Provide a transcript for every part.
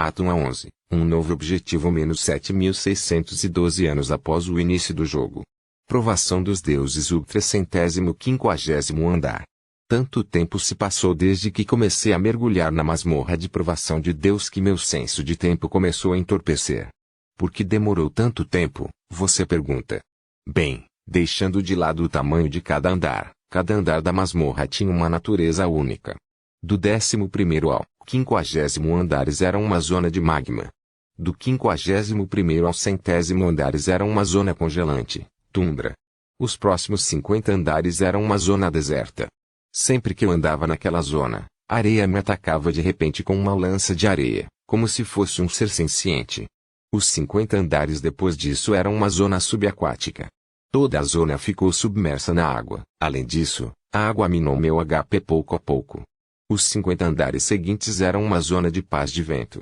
Ato 1 a 11. Um novo objetivo menos 7.612 anos após o início do jogo. Provação dos deuses o 350º andar. Tanto tempo se passou desde que comecei a mergulhar na masmorra de provação de Deus que meu senso de tempo começou a entorpecer. Por que demorou tanto tempo, você pergunta? Bem, deixando de lado o tamanho de cada andar da masmorra tinha uma natureza única. Do 11º ao 50º andares era uma zona de magma. Do 51º ao 100º andares era uma zona congelante, tundra. Os próximos 50 andares eram uma zona deserta. Sempre que eu andava naquela zona, a areia me atacava de repente com uma lança de areia, como se fosse um ser senciente. Os 50 andares depois disso eram uma zona subaquática. Toda a zona ficou submersa na água. Além disso, a água minou meu HP pouco a pouco. Os 50 andares seguintes eram uma zona de paz de vento.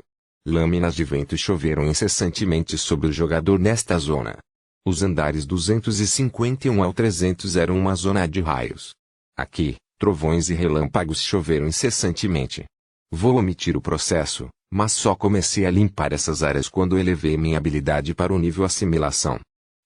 Lâminas de vento choveram incessantemente sobre o jogador nesta zona. Os andares 251 ao 300 eram uma zona de raios. Aqui, trovões e relâmpagos choveram incessantemente. Vou omitir o processo, mas só comecei a limpar essas áreas quando elevei minha habilidade para o nível assimilação.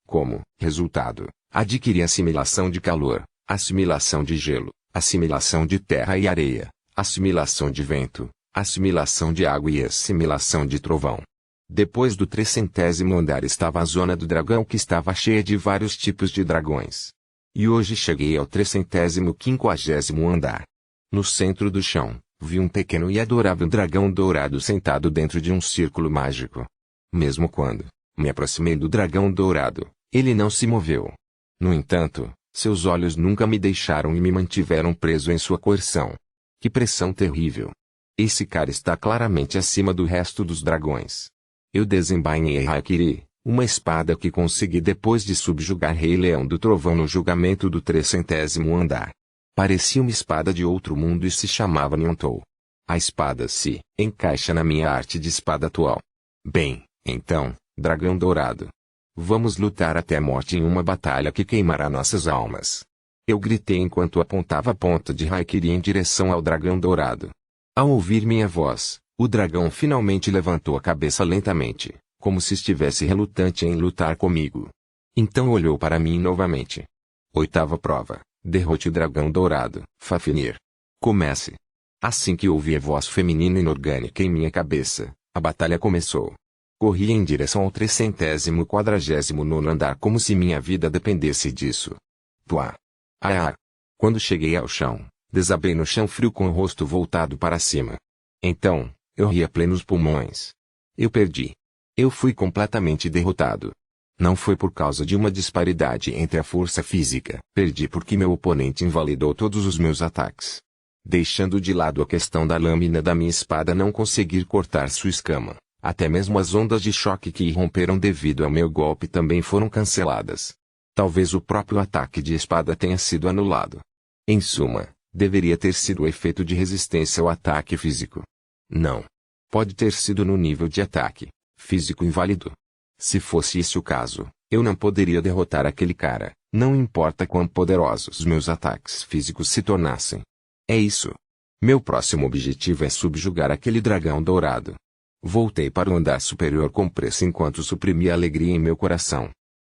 Como resultado, adquiri assimilação de calor, assimilação de gelo, assimilação de terra e areia, assimilação de vento, assimilação de água e assimilação de trovão. Depois do 300º andar estava a zona do dragão que estava cheia de vários tipos de dragões. E hoje cheguei ao 350º andar. No centro do chão, vi um pequeno e adorável dragão dourado sentado dentro de um círculo mágico. Mesmo quando me aproximei do dragão dourado, ele não se moveu. No entanto, seus olhos nunca me deixaram e me mantiveram preso em sua coerção. Que pressão terrível! Esse cara está claramente acima do resto dos dragões. Eu desembainhei Haikiri, uma espada que consegui depois de subjugar Rei Leão do Trovão no julgamento do 300º andar. Parecia uma espada de outro mundo e se chamava Nyontou. A espada se encaixa na minha arte de espada atual. Bem, então, dragão dourado. Vamos lutar até a morte em uma batalha que queimará nossas almas. Eu gritei enquanto apontava a ponta de Haikiri em direção ao dragão dourado. Ao ouvir minha voz, o dragão finalmente levantou a cabeça lentamente, como se estivesse relutante em lutar comigo. Então olhou para mim novamente. 8ª prova. Derrote o dragão dourado. Fafnir. Comece. Assim que ouvi a voz feminina inorgânica em minha cabeça, a batalha começou. Corri em direção ao 349º andar como se minha vida dependesse disso. Tuá. Ah! Quando cheguei ao chão, desabei no chão frio com o rosto voltado para cima. Então, eu ri a plenos pulmões. Eu perdi. Eu fui completamente derrotado. Não foi por causa de uma disparidade entre a força física. Perdi porque meu oponente invalidou todos os meus ataques. Deixando de lado a questão da lâmina da minha espada não conseguir cortar sua escama. Até mesmo as ondas de choque que irromperam devido ao meu golpe também foram canceladas. Talvez o próprio ataque de espada tenha sido anulado. Em suma, deveria ter sido o efeito de resistência ao ataque físico. Não. Pode ter sido no nível de ataque físico inválido. Se fosse esse o caso, eu não poderia derrotar aquele cara, não importa quão poderosos meus ataques físicos se tornassem. É isso. Meu próximo objetivo é subjugar aquele dragão dourado. Voltei para o andar superior com pressa enquanto suprimia a alegria em meu coração.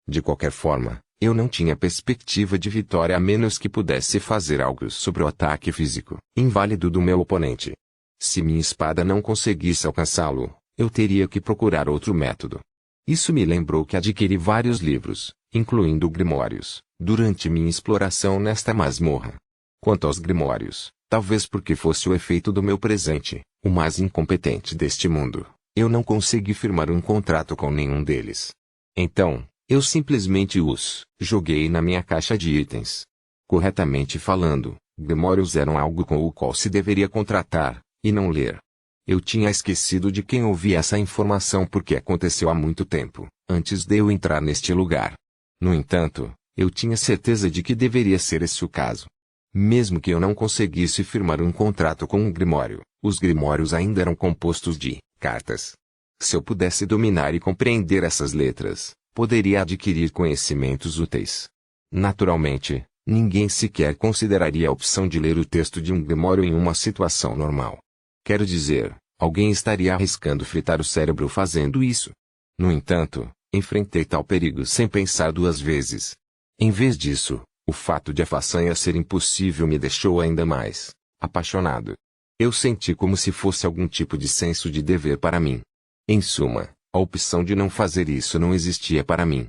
De qualquer forma, eu não tinha perspectiva de vitória a menos que pudesse fazer algo sobre o ataque físico inválido do meu oponente. Se minha espada não conseguisse alcançá-lo, eu teria que procurar outro método. Isso me lembrou que adquiri vários livros, incluindo grimórios, durante minha exploração nesta masmorra. Quanto aos grimórios, talvez porque fosse o efeito do meu presente, o mais incompetente deste mundo, eu não consegui firmar um contrato com nenhum deles. Então, eu simplesmente os joguei na minha caixa de itens. Corretamente falando, grimórios eram algo com o qual se deveria contratar, e não ler. Eu tinha esquecido de quem ouvia essa informação porque aconteceu há muito tempo, antes de eu entrar neste lugar. No entanto, eu tinha certeza de que deveria ser esse o caso. Mesmo que eu não conseguisse firmar um contrato com um grimório, os grimórios ainda eram compostos de cartas. Se eu pudesse dominar e compreender essas letras, poderia adquirir conhecimentos úteis. Naturalmente, ninguém sequer consideraria a opção de ler o texto de um grimório em uma situação normal. Quero dizer, Alguém estaria arriscando fritar o cérebro fazendo isso. No entanto, enfrentei tal perigo sem pensar duas vezes. Em vez disso, o fato de a façanha ser impossível me deixou ainda mais apaixonado. Eu senti como se fosse algum tipo de senso de dever para mim. Em suma, a opção de não fazer isso não existia para mim.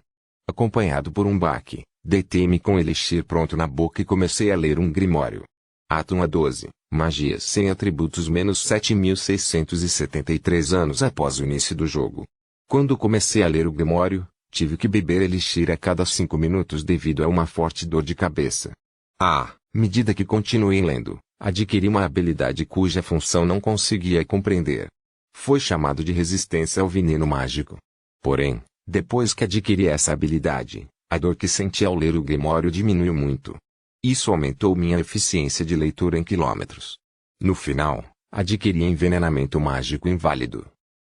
Acompanhado por um baque, deitei-me com o elixir pronto na boca e comecei a ler um grimório. Ato 1 a 12, Magias sem atributos menos 7.673 anos após o início do jogo. Quando comecei a ler o grimório, tive que beber elixir a cada 5 minutos devido a uma forte dor de cabeça. À medida que continuei lendo, adquiri uma habilidade cuja função não conseguia compreender. Foi chamado de resistência ao veneno mágico. Porém, depois que adquiri essa habilidade, a dor que senti ao ler o grimório diminuiu muito. Isso aumentou minha eficiência de leitura em quilômetros. No final, adquiri envenenamento mágico inválido.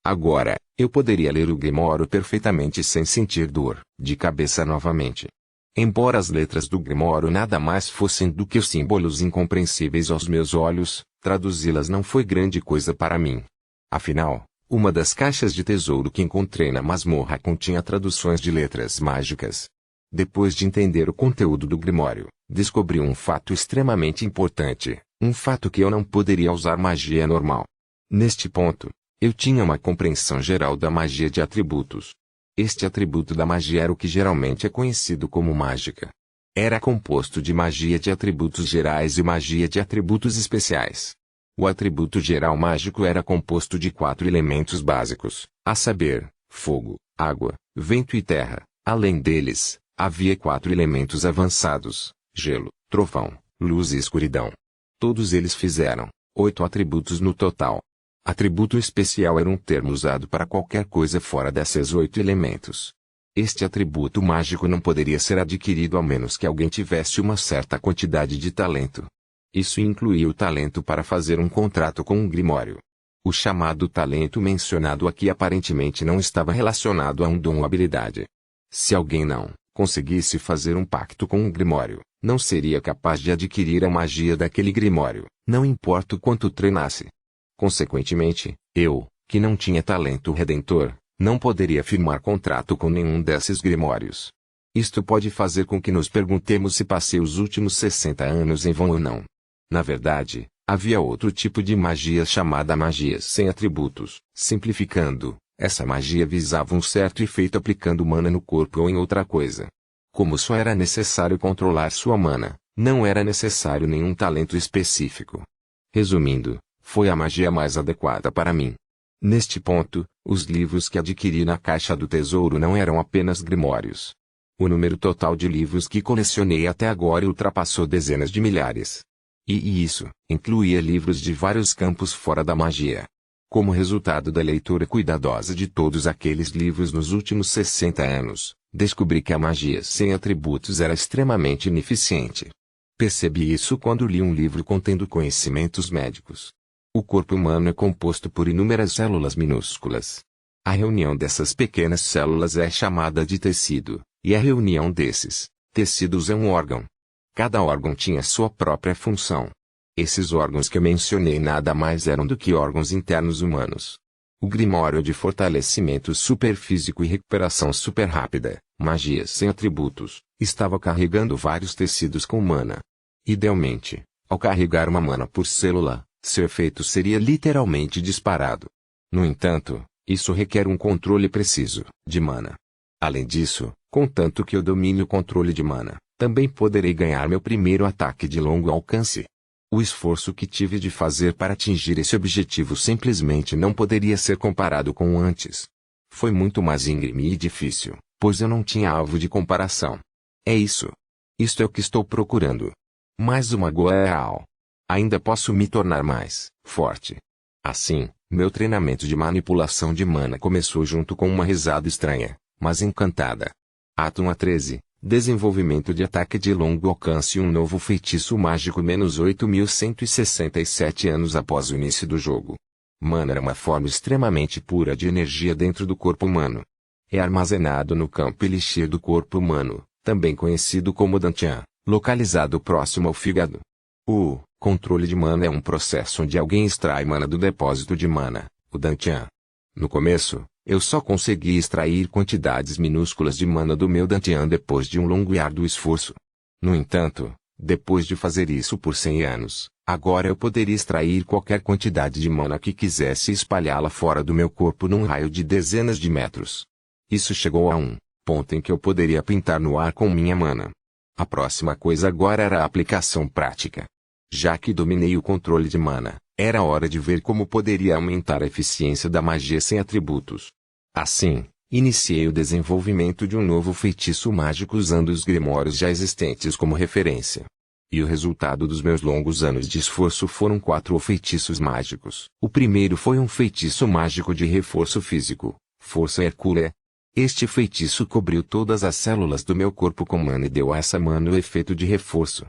Agora, eu poderia ler o grimório perfeitamente sem sentir dor de cabeça novamente. Embora as letras do grimório nada mais fossem do que símbolos incompreensíveis aos meus olhos, traduzi-las não foi grande coisa para mim. Afinal, uma das caixas de tesouro que encontrei na masmorra continha traduções de letras mágicas. Depois de entender o conteúdo do grimório, descobri um fato extremamente importante, um fato que eu não poderia usar magia normal. Neste ponto, eu tinha uma compreensão geral da magia de atributos. Este atributo da magia era o que geralmente é conhecido como mágica. Era composto de magia de atributos gerais e magia de atributos especiais. O atributo geral mágico era composto de 4 elementos básicos, a saber, fogo, água, vento e terra. Além deles, havia 4 elementos avançados, gelo, trovão, luz e escuridão. Todos eles fizeram 8 atributos no total. Atributo especial era um termo usado para qualquer coisa fora desses 8 elementos. Este atributo mágico não poderia ser adquirido a menos que alguém tivesse uma certa quantidade de talento. Isso incluía o talento para fazer um contrato com um grimório. O chamado talento mencionado aqui aparentemente não estava relacionado a um dom ou habilidade. Se alguém não conseguisse fazer um pacto com um grimório, não seria capaz de adquirir a magia daquele grimório, não importa o quanto treinasse. Consequentemente, eu, que não tinha talento redentor, não poderia firmar contrato com nenhum desses grimórios. Isto pode fazer com que nos perguntemos se passei os últimos 60 anos em vão ou não. Na verdade, havia outro tipo de magia chamada magia sem atributos. Simplificando, essa magia visava um certo efeito aplicando mana no corpo ou em outra coisa. Como só era necessário controlar sua mana, não era necessário nenhum talento específico. Resumindo, foi a magia mais adequada para mim. Neste ponto, os livros que adquiri na caixa do tesouro não eram apenas grimórios. O número total de livros que colecionei até agora ultrapassou dezenas de milhares. E isso incluía livros de vários campos fora da magia. Como resultado da leitura cuidadosa de todos aqueles livros nos últimos 60 anos, descobri que a magia sem atributos era extremamente ineficiente. Percebi isso quando li um livro contendo conhecimentos médicos. O corpo humano é composto por inúmeras células minúsculas. A reunião dessas pequenas células é chamada de tecido, e a reunião desses tecidos é um órgão. Cada órgão tinha sua própria função. Esses órgãos que eu mencionei nada mais eram do que órgãos internos humanos. O Grimório de Fortalecimento Superfísico e Recuperação Super Rápida, Magias sem Atributos, estava carregando vários tecidos com mana. Idealmente, ao carregar uma mana por célula, seu efeito seria literalmente disparado. No entanto, isso requer um controle preciso de mana. Além disso, contanto que eu domine o controle de mana, também poderei ganhar meu primeiro ataque de longo alcance. O esforço que tive de fazer para atingir esse objetivo simplesmente não poderia ser comparado com o antes. Foi muito mais íngreme e difícil, pois eu não tinha alvo de comparação. É isso. Isto é o que estou procurando. Mais uma Goeal. Ainda posso me tornar mais forte. Assim, meu treinamento de manipulação de mana começou junto com uma risada estranha, mas encantada. Ato 1 a 13. Desenvolvimento de ataque de longo alcance e um novo feitiço mágico menos 8.167 anos após o início do jogo. Mana era uma forma extremamente pura de energia dentro do corpo humano. É armazenado no campo elixir do corpo humano, também conhecido como Dantian, localizado próximo ao fígado. O Controle de mana é um processo onde alguém extrai mana do depósito de mana, o Dantian. No começo, eu só consegui extrair quantidades minúsculas de mana do meu Dantian depois de um longo e árduo esforço. No entanto, depois de fazer isso por 100 anos, agora eu poderia extrair qualquer quantidade de mana que quisesse e espalhá-la fora do meu corpo num raio de dezenas de metros. Isso chegou a um ponto em que eu poderia pintar no ar com minha mana. A próxima coisa agora era a aplicação prática. Já que dominei o controle de mana, era hora de ver como poderia aumentar a eficiência da magia sem atributos. Assim, iniciei o desenvolvimento de um novo feitiço mágico usando os grimórios já existentes como referência. E o resultado dos meus longos anos de esforço foram 4 feitiços mágicos. O primeiro foi um feitiço mágico de reforço físico, Força Hercúlea. Este feitiço cobriu todas as células do meu corpo com mana e deu a essa mana o efeito de reforço.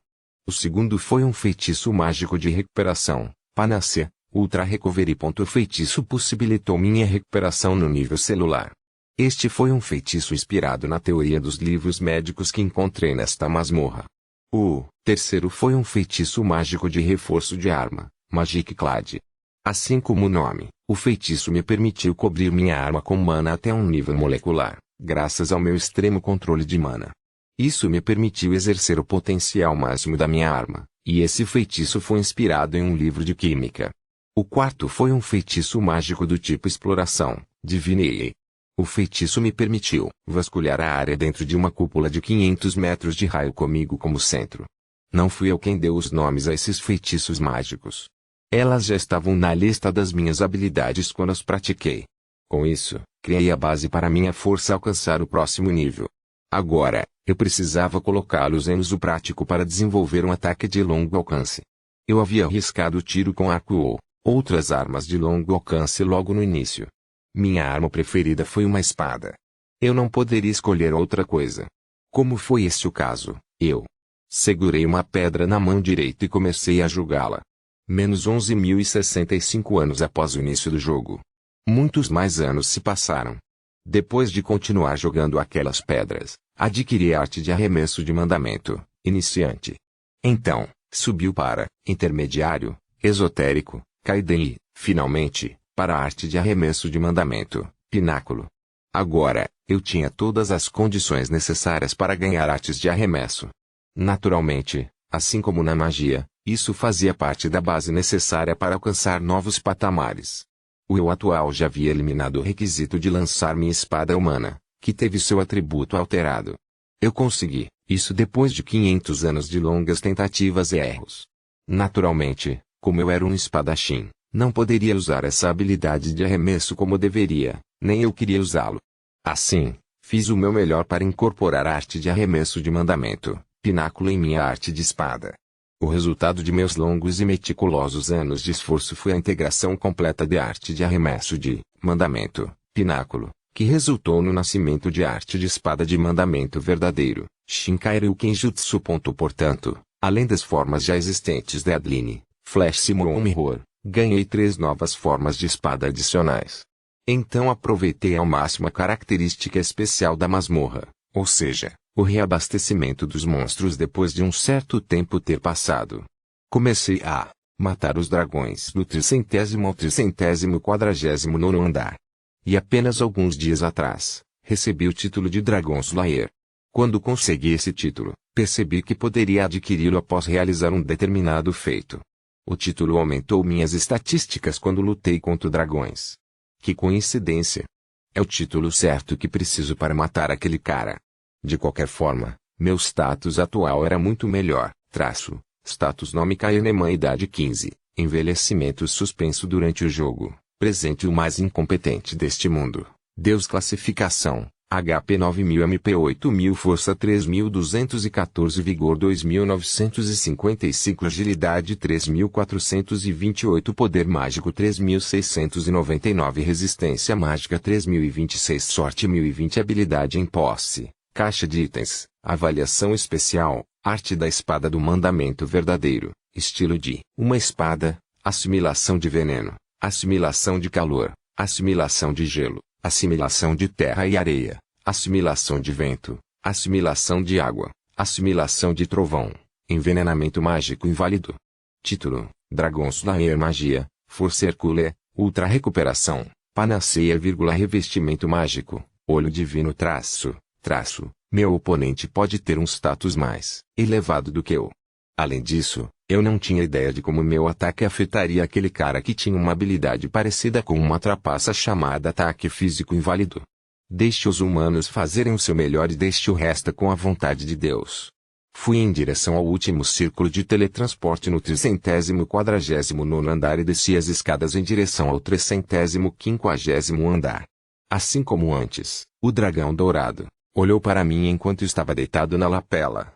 O segundo foi um feitiço mágico de recuperação, Panacea, Ultra Recovery. O feitiço possibilitou minha recuperação no nível celular. Este foi um feitiço inspirado na teoria dos livros médicos que encontrei nesta masmorra. O terceiro foi um feitiço mágico de reforço de arma, Magic Clad. Assim como o nome, o feitiço me permitiu cobrir minha arma com mana até um nível molecular, graças ao meu extremo controle de mana. Isso me permitiu exercer o potencial máximo da minha arma, e esse feitiço foi inspirado em um livro de química. O quarto foi um feitiço mágico do tipo exploração, Divine. O feitiço me permitiu vasculhar a área dentro de uma cúpula de 500 metros de raio comigo como centro. Não fui eu quem deu os nomes a esses feitiços mágicos. Elas já estavam na lista das minhas habilidades quando as pratiquei. Com isso, criei a base para minha força alcançar o próximo nível. Agora, eu precisava colocá-los em uso prático para desenvolver um ataque de longo alcance. Eu havia arriscado o tiro com arco ou outras armas de longo alcance logo no início. Minha arma preferida foi uma espada. Eu não poderia escolher outra coisa. Como foi esse o caso, eu segurei uma pedra na mão direita e comecei a jogá-la. Menos 11.065 anos após o início do jogo. Muitos mais anos se passaram. Depois de continuar jogando aquelas pedras, adquiri a arte de arremesso de mandamento, iniciante. Então, subiu para intermediário, esotérico, Kaiden e, finalmente, para a arte de arremesso de mandamento, pináculo. Agora, eu tinha todas as condições necessárias para ganhar artes de arremesso. Naturalmente, assim como na magia, isso fazia parte da base necessária para alcançar novos patamares. O eu atual já havia eliminado o requisito de lançar minha espada humana, que teve seu atributo alterado. Eu consegui isso depois de 500 anos de longas tentativas e erros. Naturalmente, como eu era um espadachim, não poderia usar essa habilidade de arremesso como deveria, nem eu queria usá-lo. Assim, fiz o meu melhor para incorporar a arte de arremesso de mandamento, pináculo em minha arte de espada. O resultado de meus longos e meticulosos anos de esforço foi a integração completa de arte de arremesso de mandamento, pináculo, que resultou no nascimento de arte de espada de mandamento verdadeiro, Shinkai-ryu Kenjutsu. Portanto, além das formas já existentes de Adline, Flash Simon Mirror, ganhei 3 novas formas de espada adicionais. Então aproveitei ao máximo a característica especial da masmorra, ou seja, o reabastecimento dos monstros depois de um certo tempo ter passado. Comecei a matar os dragões do 300º ao 349º andar. E apenas alguns dias atrás, recebi o título de Dragon Slayer. Quando consegui esse título, percebi que poderia adquiri-lo após realizar um determinado feito. O título aumentou minhas estatísticas quando lutei contra dragões. Que coincidência! É o título certo que preciso para matar aquele cara. De qualquer forma, meu status atual era muito melhor. Status nome Kaeneman idade 15, envelhecimento suspenso durante o jogo, presente o mais incompetente deste mundo, Deus classificação, HP 9000 MP 8000 força 3214 vigor 2955 agilidade 3428 poder mágico 3699 resistência mágica 3026 sorte 1020 habilidade em posse. Caixa de itens, avaliação especial, arte da espada do mandamento verdadeiro, estilo de uma espada, assimilação de veneno, assimilação de calor, assimilação de gelo, assimilação de terra e areia, assimilação de vento, assimilação de água, assimilação de trovão, envenenamento mágico inválido. Título: Dragon Slayer Magia, Força Hercule, Ultra Recuperação, Panaceia, Revestimento Mágico, Olho Divino traço. Meu oponente pode ter um status mais elevado do que eu. Além disso, eu não tinha ideia de como meu ataque afetaria aquele cara que tinha uma habilidade parecida com uma trapaça chamada ataque físico inválido. Deixe os humanos fazerem o seu melhor e deixe o resto com a vontade de Deus. Fui em direção ao último círculo de teletransporte no 349º andar e desci as escadas em direção ao 350º andar. Assim como antes, o dragão dourado olhou para mim enquanto estava deitado na lapela.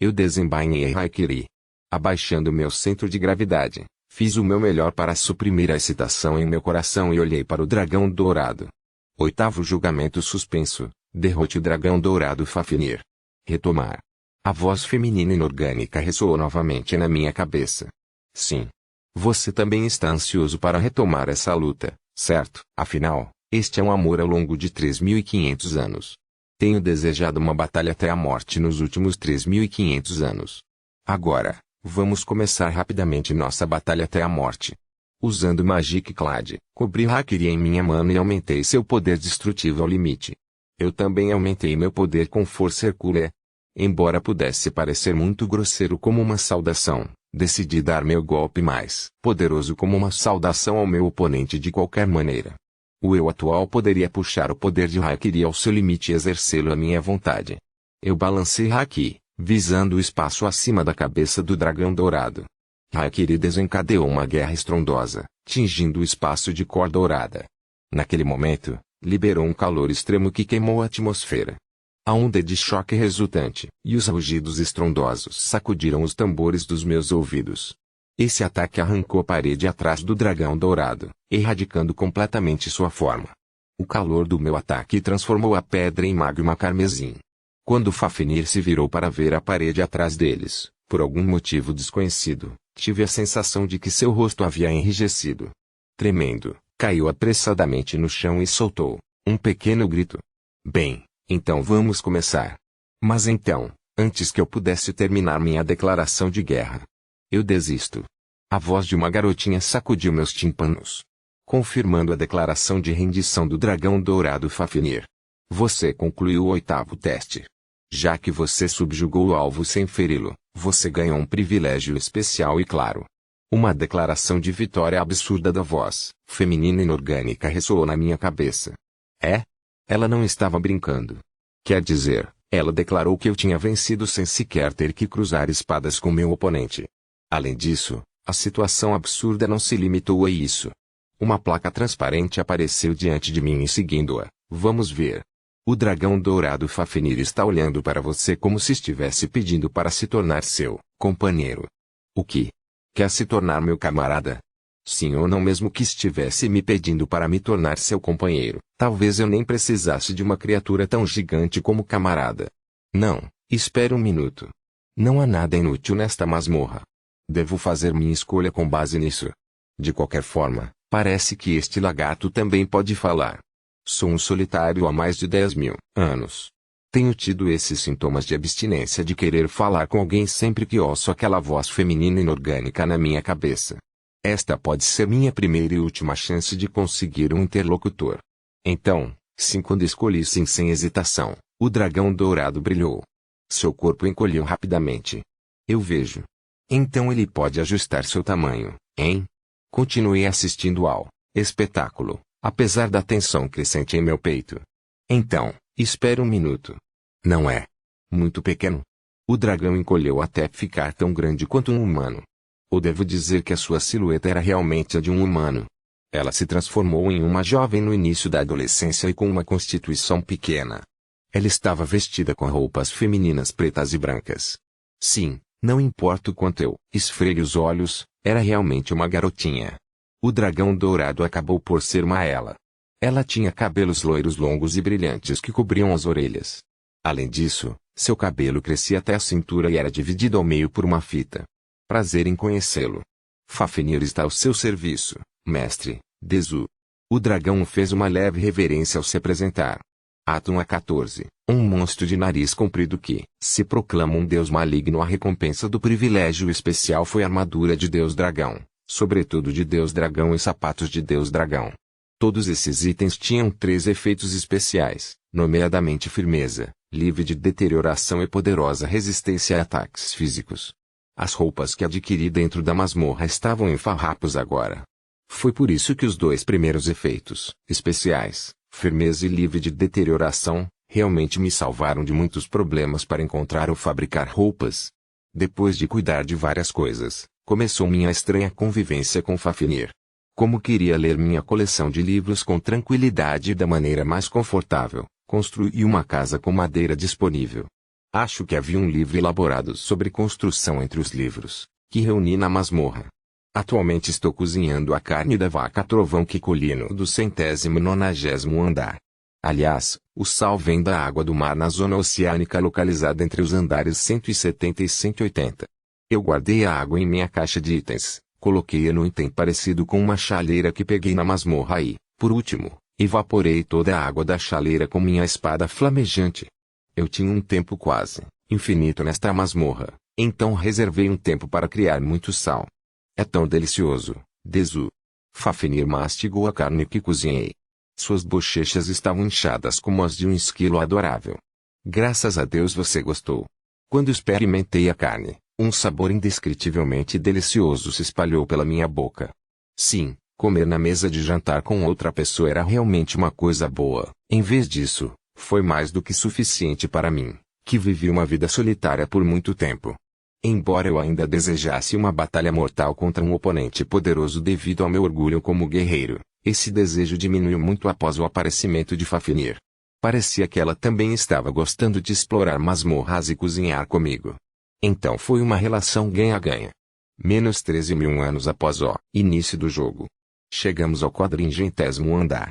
Eu desembainhei Haikiri. Abaixando meu centro de gravidade, fiz o meu melhor para suprimir a excitação em meu coração e olhei para o dragão dourado. Oitavo julgamento suspenso. Derrote o dragão dourado Fafnir. Retomar. A voz feminina inorgânica ressoou novamente na minha cabeça. Sim. Você também está ansioso para retomar essa luta, certo? Afinal, este é um amor ao longo de 3.500 anos. Tenho desejado uma batalha até a morte nos últimos 3.500 anos. Agora, vamos começar rapidamente nossa batalha até a morte. Usando Magic Clad, cobri Haikiri em minha mano e aumentei seu poder destrutivo ao limite. Eu também aumentei meu poder com Força Hercule. Embora pudesse parecer muito grosseiro como uma saudação, decidi dar meu golpe mais poderoso como uma saudação ao meu oponente de qualquer maneira. O eu atual poderia puxar o poder de Haikiri ao seu limite e exercê-lo à minha vontade. Eu balancei Haki, visando o espaço acima da cabeça do dragão dourado. Haikiri desencadeou uma guerra estrondosa, tingindo o espaço de cor dourada. Naquele momento, liberou um calor extremo que queimou a atmosfera. A onda de choque resultante e os rugidos estrondosos sacudiram os tambores dos meus ouvidos. Esse ataque arrancou a parede atrás do dragão dourado, erradicando completamente sua forma. O calor do meu ataque transformou a pedra em magma carmesim. Quando Fafnir se virou para ver a parede atrás deles, por algum motivo desconhecido, tive a sensação de que seu rosto havia enrijecido. Tremendo, caiu apressadamente no chão e soltou um pequeno grito. Bem, então vamos começar. Mas então, antes que eu pudesse terminar minha declaração de guerra, eu desisto. A voz de uma garotinha sacudiu meus tímpanos, confirmando a declaração de rendição do dragão dourado Fafnir. Você concluiu o oitavo teste. Já que você subjugou o alvo sem feri-lo, você ganhou um privilégio especial e claro. Uma declaração de vitória absurda da voz feminina inorgânica ressoou na minha cabeça. Ela não estava brincando. Quer dizer, ela declarou que eu tinha vencido sem sequer ter que cruzar espadas com meu oponente. Além disso, a situação absurda não se limitou a isso. Uma placa transparente apareceu diante de mim e seguindo-a. Vamos ver. O dragão dourado Fafnir está olhando para você como se estivesse pedindo para se tornar seu companheiro. O que? Quer se tornar meu camarada? Sim ou não, mesmo que estivesse me pedindo para me tornar seu companheiro, talvez eu nem precisasse de uma criatura tão gigante como camarada. Não, espere um minuto. Não há nada inútil nesta masmorra. Devo fazer minha escolha com base nisso. De qualquer forma, parece que este lagarto também pode falar. Sou um solitário há mais de 10.000 anos. Tenho tido esses sintomas de abstinência de querer falar com alguém sempre que ouço aquela voz feminina inorgânica na minha cabeça. Esta pode ser minha primeira e última chance de conseguir um interlocutor. Então, sim, quando escolhi sim sem hesitação, o dragão dourado brilhou. Seu corpo encolheu rapidamente. Eu vejo. Então ele pode ajustar seu tamanho, hein? Continuei assistindo ao espetáculo, apesar da tensão crescente em meu peito. Então, espere um minuto. Não é muito pequeno? O dragão encolheu até ficar tão grande quanto um humano. Ou devo dizer que a sua silhueta era realmente a de um humano. Ela se transformou em uma jovem no início da adolescência e com uma constituição pequena. Ela estava vestida com roupas femininas pretas e brancas. Sim, não importa o quanto eu esfregue os olhos, era realmente uma garotinha. O dragão dourado acabou por ser uma ela. Ela tinha cabelos loiros longos e brilhantes que cobriam as orelhas. Além disso, seu cabelo crescia até a cintura e era dividido ao meio por uma fita. Prazer em conhecê-lo. Fafnir está ao seu serviço, mestre Dezu. O dragão fez uma leve reverência ao se apresentar. Atum a 14. Um monstro de nariz comprido que se proclama um deus maligno. A recompensa do privilégio especial foi armadura de Deus Dragão, sobretudo de Deus Dragão e sapatos de Deus Dragão. Todos esses itens tinham 3 efeitos especiais, nomeadamente firmeza, livre de deterioração e poderosa resistência a ataques físicos. As roupas que adquiri dentro da masmorra estavam em farrapos agora. Foi por isso que os 2 primeiros efeitos especiais, firmeza e livre de deterioração, realmente me salvaram de muitos problemas para encontrar ou fabricar roupas. Depois de cuidar de várias coisas, começou minha estranha convivência com Fafnir. Como queria ler minha coleção de livros com tranquilidade e da maneira mais confortável, construí uma casa com madeira disponível. Acho que havia um livro elaborado sobre construção entre os livros, que reuni na masmorra. Atualmente estou cozinhando a carne da vaca trovão que colhi no do 190º andar. Aliás, o sal vem da água do mar na zona oceânica localizada entre os andares 170 e 180. Eu guardei a água em minha caixa de itens, coloquei-a no item parecido com uma chaleira que peguei na masmorra e, por último, evaporei toda a água da chaleira com minha espada flamejante. Eu tinha um tempo quase infinito nesta masmorra, então reservei um tempo para criar muito sal. É tão delicioso, Dezu. Fafnir mastigou a carne que cozinhei. Suas bochechas estavam inchadas como as de um esquilo adorável. Graças a Deus você gostou. Quando experimentei a carne, um sabor indescritivelmente delicioso se espalhou pela minha boca. Sim, comer na mesa de jantar com outra pessoa era realmente uma coisa boa. Em vez disso, foi mais do que suficiente para mim, que vivi uma vida solitária por muito tempo. Embora eu ainda desejasse uma batalha mortal contra um oponente poderoso devido ao meu orgulho como guerreiro, esse desejo diminuiu muito após o aparecimento de Fafnir. Parecia que ela também estava gostando de explorar masmorras e cozinhar comigo. Então foi uma relação ganha-ganha. Menos 13.000 anos após o início do jogo. Chegamos ao 40º andar.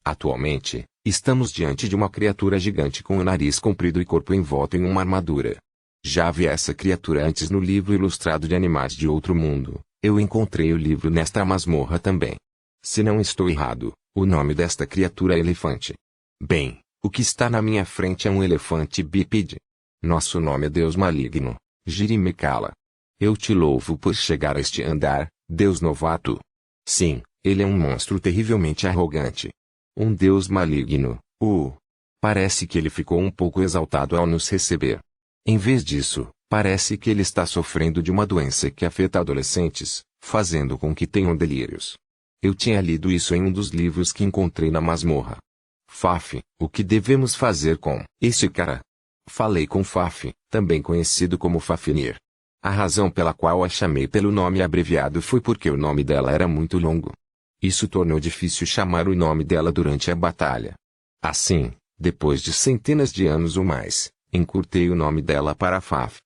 Atualmente, estamos diante de uma criatura gigante com o nariz comprido e corpo envolto em uma armadura. Já vi essa criatura antes no livro ilustrado de Animais de Outro Mundo. Eu encontrei o livro nesta masmorra também. Se não estou errado, o nome desta criatura é elefante. Bem, o que está na minha frente é um elefante bípede. Nosso nome é Deus Maligno, Jirimekala. Eu te louvo por chegar a este andar, Deus novato. Sim, ele é um monstro terrivelmente arrogante. Um Deus maligno, Parece que ele ficou um pouco exaltado ao nos receber. Em vez disso, parece que ele está sofrendo de uma doença que afeta adolescentes, fazendo com que tenham delírios. Eu tinha lido isso em um dos livros que encontrei na masmorra. Faf, o que devemos fazer com esse cara? Falei com Faf, também conhecido como Fafnir. A razão pela qual a chamei pelo nome abreviado foi porque o nome dela era muito longo. Isso tornou difícil chamar o nome dela durante a batalha. Assim, depois de centenas de anos ou mais, encurtei o nome dela para Faf.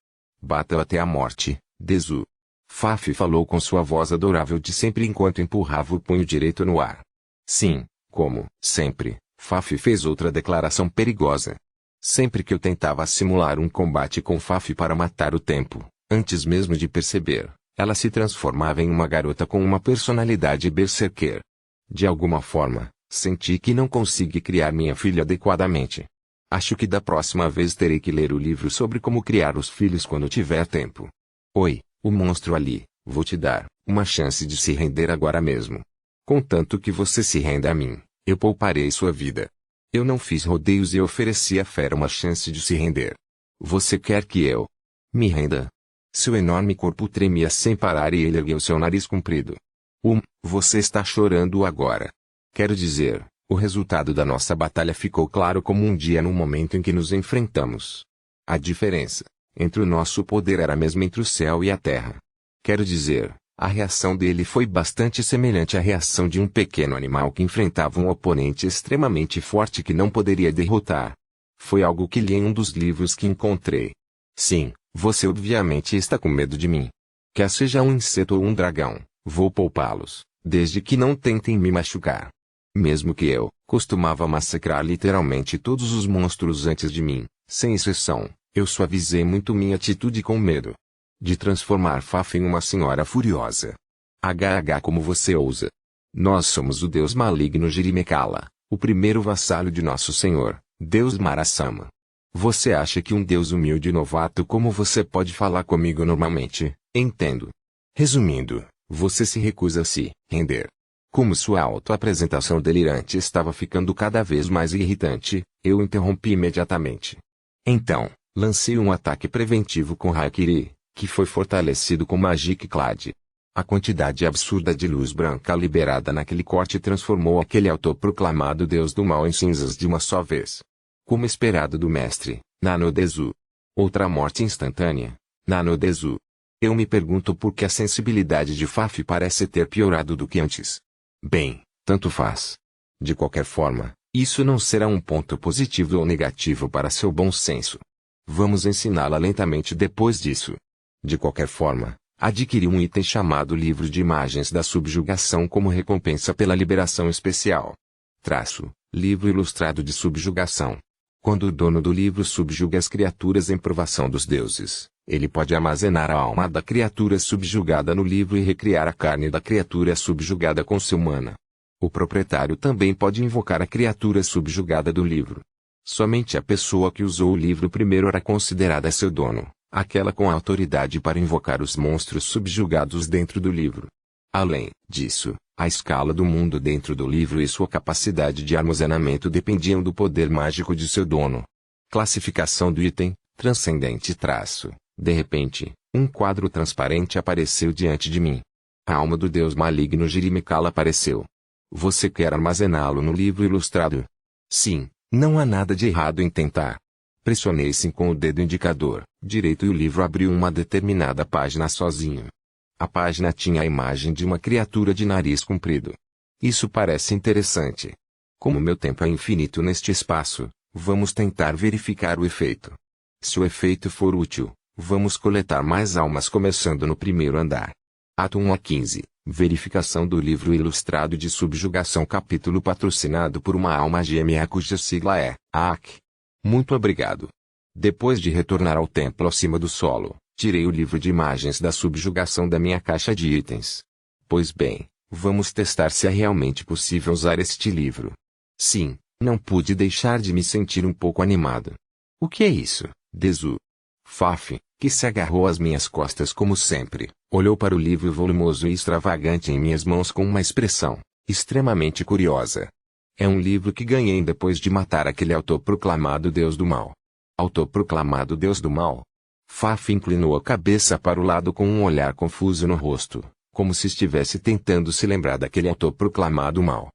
Bata até a morte, Dezu. Faf falou com sua voz adorável de sempre enquanto empurrava o punho direito no ar. Sim, como sempre, Faf fez outra declaração perigosa. Sempre que eu tentava simular um combate com Faf para matar o tempo, antes mesmo de perceber, ela se transformava em uma garota com uma personalidade berserker. De alguma forma, senti que não consegui criar minha filha adequadamente. Acho que da próxima vez terei que ler o livro sobre como criar os filhos quando tiver tempo. Oi, o monstro ali, vou te dar uma chance de se render agora mesmo. Contanto que você se renda a mim, eu pouparei sua vida. Eu não fiz rodeios e ofereci à fera uma chance de se render. Você quer que eu me renda? Seu enorme corpo tremia sem parar e ele ergueu seu nariz comprido. Você está chorando agora. Quero dizer, o resultado da nossa batalha ficou claro como um dia no momento em que nos enfrentamos. A diferença entre o nosso poder era a mesma entre o céu e a terra. Quero dizer, a reação dele foi bastante semelhante à reação de um pequeno animal que enfrentava um oponente extremamente forte que não poderia derrotar. Foi algo que li em um dos livros que encontrei. Sim, você obviamente está com medo de mim. Quer seja um inseto ou um dragão, vou poupá-los, desde que não tentem me machucar. Mesmo que eu costumava massacrar literalmente todos os monstros antes de mim, sem exceção, eu suavizei muito minha atitude com medo de transformar Faf em uma senhora furiosa. Como você ousa. Nós somos o Deus maligno Jirimekala, o primeiro vassalo de nosso senhor, Deus Marasama. Você acha que um Deus humilde e novato como você pode falar comigo normalmente? Entendo. Resumindo, você se recusa a se render. Como sua autoapresentação delirante estava ficando cada vez mais irritante, eu interrompi imediatamente. Então, lancei um ataque preventivo com Haikiri, que foi fortalecido com Magic Clad. A quantidade absurda de luz branca liberada naquele corte transformou aquele autoproclamado Deus do Mal em cinzas de uma só vez. Como esperado do mestre, Nanodezu. Outra morte instantânea, Nanodezu. Eu me pergunto por que a sensibilidade de Faf parece ter piorado do que antes. Bem, tanto faz. De qualquer forma, isso não será um ponto positivo ou negativo para seu bom senso. Vamos ensiná-la lentamente depois disso. De qualquer forma, adquiri um item chamado Livro de Imagens da Subjugação como recompensa pela liberação especial. Livro ilustrado de subjugação. Quando o dono do livro subjuga as criaturas em provação dos deuses, ele pode armazenar a alma da criatura subjugada no livro e recriar a carne da criatura subjugada com seu mana. O proprietário também pode invocar a criatura subjugada do livro. Somente a pessoa que usou o livro primeiro era considerada seu dono, aquela com a autoridade para invocar os monstros subjugados dentro do livro. Além disso, a escala do mundo dentro do livro e sua capacidade de armazenamento dependiam do poder mágico de seu dono. Classificação do item, transcendente traço. De repente, um quadro transparente apareceu diante de mim. A alma do deus maligno Jirimekala apareceu. Você quer armazená-lo no livro ilustrado? Sim, não há nada de errado em tentar. Pressionei sim com o dedo indicador direito e o livro abriu uma determinada página sozinho. A página tinha a imagem de uma criatura de nariz comprido. Isso parece interessante. Como meu tempo é infinito neste espaço, vamos tentar verificar o efeito. Se o efeito for útil, vamos coletar mais almas começando no primeiro andar. Ato 1 a 15. Verificação do livro ilustrado de subjugação capítulo patrocinado por uma alma gêmea cuja sigla é AK. Muito obrigado. Depois de retornar ao templo acima do solo, tirei o livro de imagens da subjugação da minha caixa de itens. Pois bem, vamos testar se é realmente possível usar este livro. Sim, não pude deixar de me sentir um pouco animado. O que é isso, Dezu? Faf, que se agarrou às minhas costas como sempre, olhou para o livro volumoso e extravagante em minhas mãos com uma expressão extremamente curiosa. É um livro que ganhei depois de matar aquele autoproclamado Deus do Mal. Autoproclamado Deus do Mal? Faf inclinou a cabeça para o lado com um olhar confuso no rosto, como se estivesse tentando se lembrar daquele autoproclamado mal.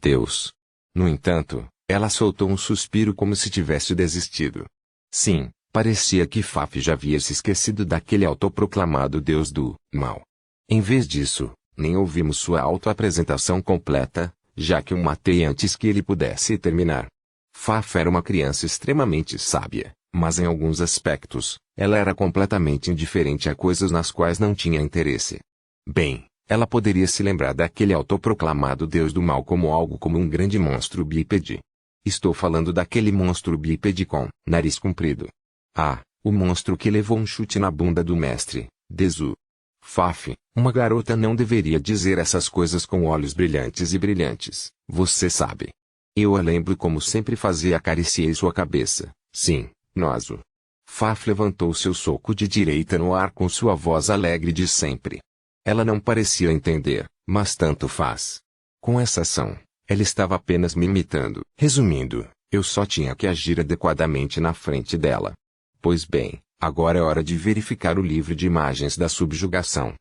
Deus. No entanto, ela soltou um suspiro como se tivesse desistido. Sim, parecia que Faf já havia se esquecido daquele autoproclamado Deus do Mal. Em vez disso, nem ouvimos sua autoapresentação completa, já que o matei antes que ele pudesse terminar. Faf era uma criança extremamente sábia, mas em alguns aspectos, ela era completamente indiferente a coisas nas quais não tinha interesse. Bem, ela poderia se lembrar daquele autoproclamado Deus do Mal como algo como um grande monstro bípede. Estou falando daquele monstro bípede com nariz comprido. Ah, o monstro que levou um chute na bunda do mestre, Dezu. Faf, uma garota não deveria dizer essas coisas com olhos brilhantes e brilhantes, você sabe. Eu a lembro como sempre fazia, acariciei sua cabeça. Sim, Nozo. Faf levantou seu soco de direita no ar com sua voz alegre de sempre. Ela não parecia entender, mas tanto faz. Com essa ação, ela estava apenas me imitando. Resumindo, eu só tinha que agir adequadamente na frente dela. Pois bem, agora é hora de verificar o livro de imagens da subjugação.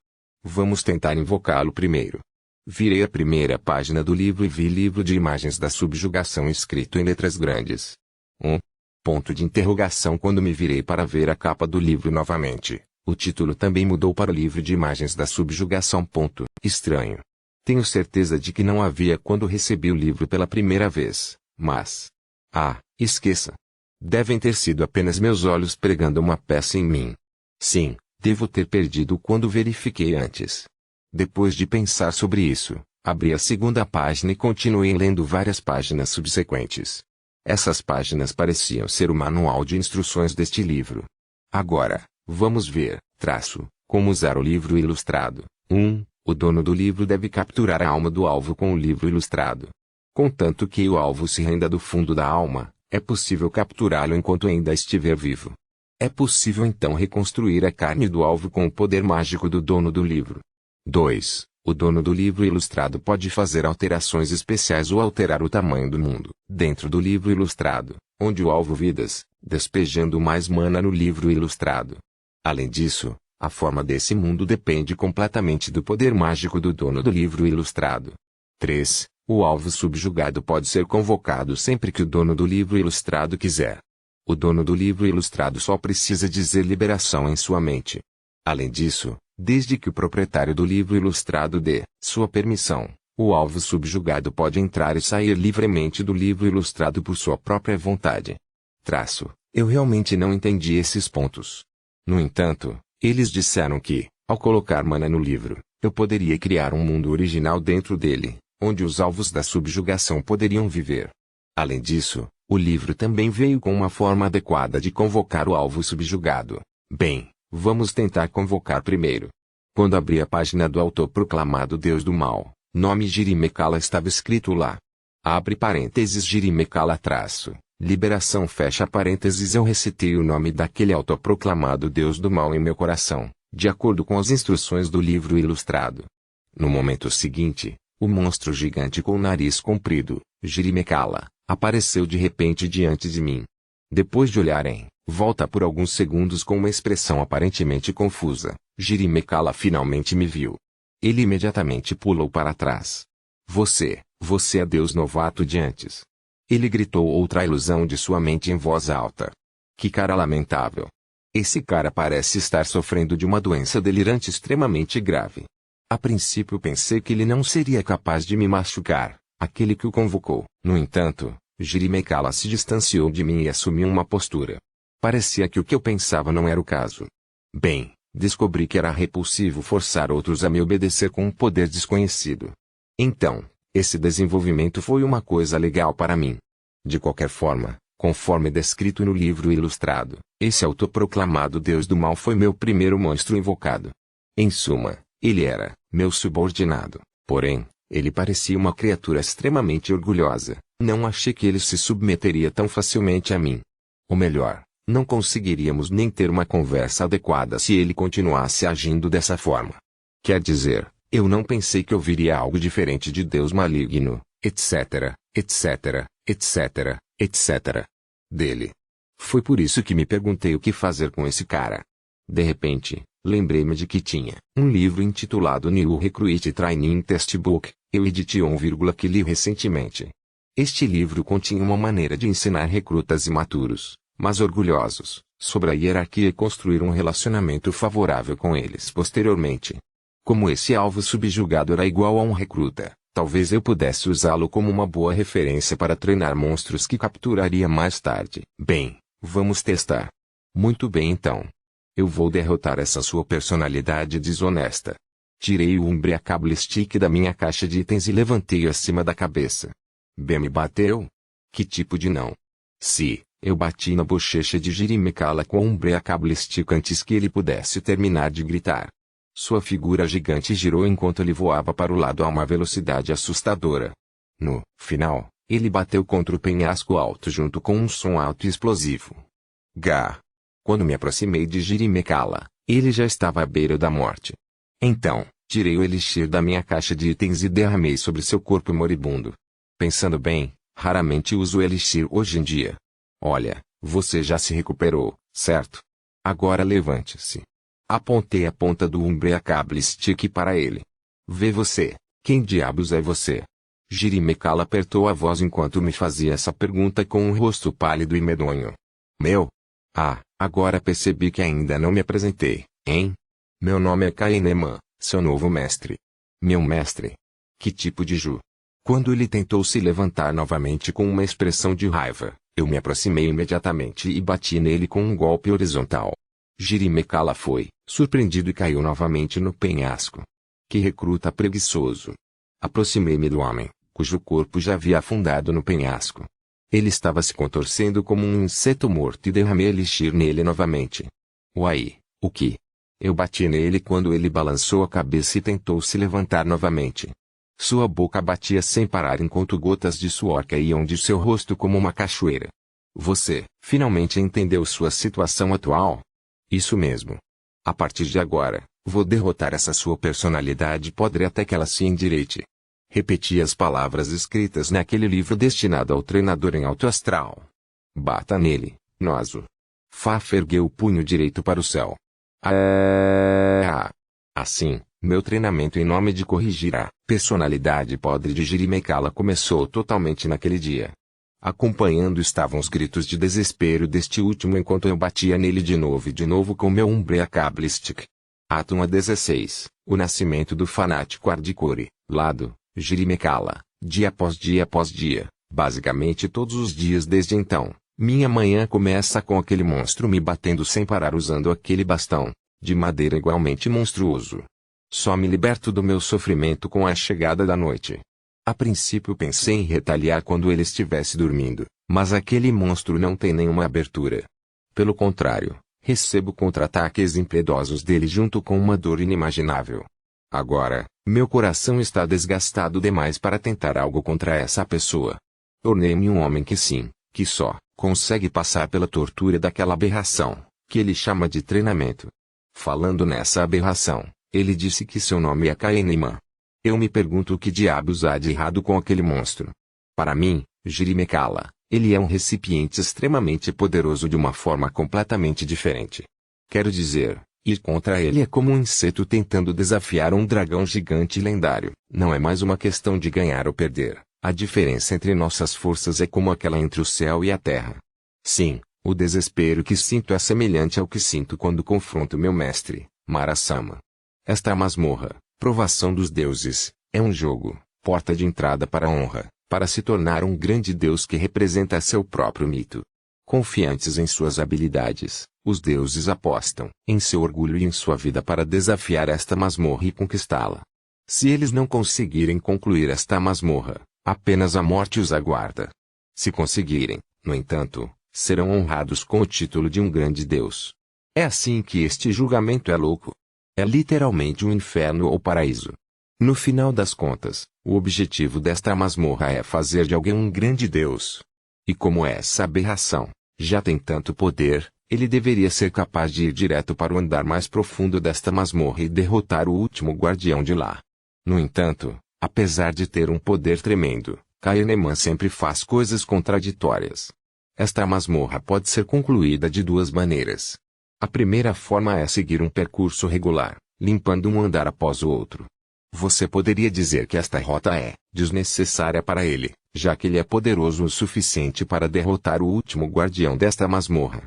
Vamos tentar invocá-lo primeiro. Virei a primeira página do livro e vi livro de imagens da subjugação escrito em letras grandes. Ponto de interrogação. Quando me virei para ver a capa do livro novamente, o título também mudou para livro de imagens da subjugação. Estranho. Tenho certeza de que não havia quando recebi o livro pela primeira vez, mas... esqueça. Devem ter sido apenas meus olhos pregando uma peça em mim. Sim, devo ter perdido quando verifiquei antes. Depois de pensar sobre isso, abri a segunda página e continuei lendo várias páginas subsequentes. Essas páginas pareciam ser o manual de instruções deste livro. Agora, vamos ver, como usar o livro ilustrado. O dono do livro deve capturar a alma do alvo com o livro ilustrado. Contanto que o alvo se renda do fundo da alma, É possível capturá-lo enquanto ainda estiver vivo. É possível então reconstruir a carne do alvo com o poder mágico do dono do livro. 2. O dono do livro ilustrado pode fazer alterações especiais ou alterar o tamanho do mundo dentro do livro ilustrado, onde o alvo vidas, despejando mais mana no livro ilustrado. Além disso, a forma desse mundo depende completamente do poder mágico do dono do livro ilustrado. 3. O alvo subjugado pode ser convocado sempre que o dono do livro ilustrado quiser. O dono do livro ilustrado só precisa dizer liberação em sua mente. Além disso, desde que o proprietário do livro ilustrado dê sua permissão, o alvo subjugado pode entrar e sair livremente do livro ilustrado por sua própria vontade. Eu realmente não entendi esses pontos. No entanto, eles disseram que, ao colocar mana no livro, eu poderia criar um mundo original dentro dele, onde os alvos da subjugação poderiam viver. Além disso, o livro também veio com uma forma adequada de convocar o alvo subjugado. Bem, vamos tentar convocar primeiro. Quando abri a página do autoproclamado Deus do Mal, nome Jirimekala estava escrito lá. Abre parênteses Jirimekala traço, liberação fecha parênteses. Eu recitei o nome daquele autoproclamado Deus do Mal em meu coração, de acordo com as instruções do livro ilustrado. No momento seguinte, o monstro gigante com o nariz comprido, Jirimekala, apareceu de repente diante de mim. Depois de olhar em volta por alguns segundos com uma expressão aparentemente confusa, Jirimekala finalmente me viu. Ele imediatamente pulou para trás. Você é Deus novato de antes. Ele gritou outra ilusão de sua mente em voz alta. Que cara lamentável. Esse cara parece estar sofrendo de uma doença delirante extremamente grave. A princípio pensei que ele não seria capaz de me machucar, aquele que o convocou. No entanto, Jirimekala se distanciou de mim e assumiu uma postura. Parecia que o que eu pensava não era o caso. Bem, descobri que era repulsivo forçar outros a me obedecer com um poder desconhecido. Então, esse desenvolvimento foi uma coisa legal para mim. De qualquer forma, conforme descrito no livro ilustrado, esse autoproclamado Deus do Mal foi meu primeiro monstro invocado. Em suma, ele era meu subordinado, porém, ele parecia uma criatura extremamente orgulhosa. Não achei que ele se submeteria tão facilmente a mim. Ou melhor, não conseguiríamos nem ter uma conversa adequada se ele continuasse agindo dessa forma. Quer dizer, eu não pensei que ouviria algo diferente de Deus maligno, etc, etc, etc, etc. dele. Foi por isso que me perguntei o que fazer com esse cara. De repente, lembrei-me de que tinha um livro intitulado New Recruit Training Textbook, eu editei que li recentemente. Este livro continha uma maneira de ensinar recrutas imaturos, mas orgulhosos, sobre a hierarquia e construir um relacionamento favorável com eles posteriormente. Como esse alvo subjugado era igual a um recruta, talvez eu pudesse usá-lo como uma boa referência para treinar monstros que capturaria mais tarde. Bem, vamos testar. Muito bem então. Eu vou derrotar essa sua personalidade desonesta. Tirei o Umbriacable Stick da minha caixa de itens e levantei-o acima da cabeça. Bem, me bateu? Que tipo de não? Se, eu bati na bochecha de Jirimekala com o Umbriacable Stick antes que ele pudesse terminar de gritar. Sua figura gigante girou enquanto ele voava para o lado a uma velocidade assustadora. No final, ele bateu contra o penhasco alto junto com um som alto e explosivo. Gá! Quando me aproximei de Jirimekala, ele já estava à beira da morte. Então, tirei o elixir da minha caixa de itens e derramei sobre seu corpo moribundo. Pensando bem, raramente uso o elixir hoje em dia. Olha, você já se recuperou, certo? Agora levante-se. Apontei a ponta do Umbriacable Stick para ele. Vê você, quem diabos é você? Jirimekala apertou a voz enquanto me fazia essa pergunta com um rosto pálido e medonho. Agora percebi que ainda não me apresentei, hein? Meu nome é Kaineman, seu novo mestre. Meu mestre? Que tipo de Ju? Quando ele tentou se levantar novamente com uma expressão de raiva, eu me aproximei imediatamente e bati nele com um golpe horizontal. Jirimekala foi surpreendido e caiu novamente no penhasco. Que recruta preguiçoso! Aproximei-me do homem, cujo corpo já havia afundado no penhasco. Ele estava se contorcendo como um inseto morto e derramei elixir nele novamente. Uai, o que? Eu bati nele quando ele balançou a cabeça e tentou se levantar novamente. Sua boca batia sem parar enquanto gotas de suor caíam de seu rosto como uma cachoeira. Você finalmente entendeu sua situação atual? Isso mesmo. A partir de agora, vou derrotar essa sua personalidade podre até que ela se endireite. Repeti as palavras escritas naquele livro destinado ao treinador em alto astral. Bata nele, Nozo. Faf ergueu o punho direito para o céu. Assim, meu treinamento em nome de corrigir a personalidade podre de Jirimekala começou totalmente naquele dia. Acompanhando estavam os gritos de desespero deste último enquanto eu batia nele de novo e de novo com meu Umbrea Cabalistic. Atum 16, o nascimento do fanático hardcore, lado, Jirimekala, dia após dia após dia, basicamente todos os dias desde então. Minha manhã começa com aquele monstro me batendo sem parar usando aquele bastão, de madeira igualmente monstruoso. Só me liberto do meu sofrimento com a chegada da noite. A princípio pensei em retaliar quando ele estivesse dormindo, mas aquele monstro não tem nenhuma abertura. Pelo contrário, recebo contra-ataques impiedosos dele junto com uma dor inimaginável. Agora, meu coração está desgastado demais para tentar algo contra essa pessoa. Tornei-me um homem que sim, que só consegue passar pela tortura daquela aberração, que ele chama de treinamento. Falando nessa aberração, ele disse que seu nome é Kaeneman. Eu me pergunto o que diabos há de errado com aquele monstro. Para mim, Jirimekala, ele é um recipiente extremamente poderoso de uma forma completamente diferente. Quero dizer, ir contra ele é como um inseto tentando desafiar um dragão gigante lendário. Não é mais uma questão de ganhar ou perder. A diferença entre nossas forças é como aquela entre o céu e a terra. Sim, o desespero que sinto é semelhante ao que sinto quando confronto meu mestre, Mara-sama. Esta masmorra, provação dos deuses, é um jogo, porta de entrada para a honra, para se tornar um grande deus que representa seu próprio mito. Confiantes em suas habilidades, os deuses apostam em seu orgulho e em sua vida para desafiar esta masmorra e conquistá-la. Se eles não conseguirem concluir esta masmorra, apenas a morte os aguarda. Se conseguirem, no entanto, serão honrados com o título de um grande deus. É assim que este julgamento é louco. É literalmente um inferno ou paraíso. No final das contas, o objetivo desta masmorra é fazer de alguém um grande deus. E como essa aberração já tem tanto poder, ele deveria ser capaz de ir direto para o andar mais profundo desta masmorra e derrotar o último guardião de lá. No entanto, apesar de ter um poder tremendo, Kaeneman sempre faz coisas contraditórias. Esta masmorra pode ser concluída de duas maneiras. A primeira forma é seguir um percurso regular, limpando um andar após o outro. Você poderia dizer que esta rota é desnecessária para ele, já que ele é poderoso o suficiente para derrotar o último guardião desta masmorra.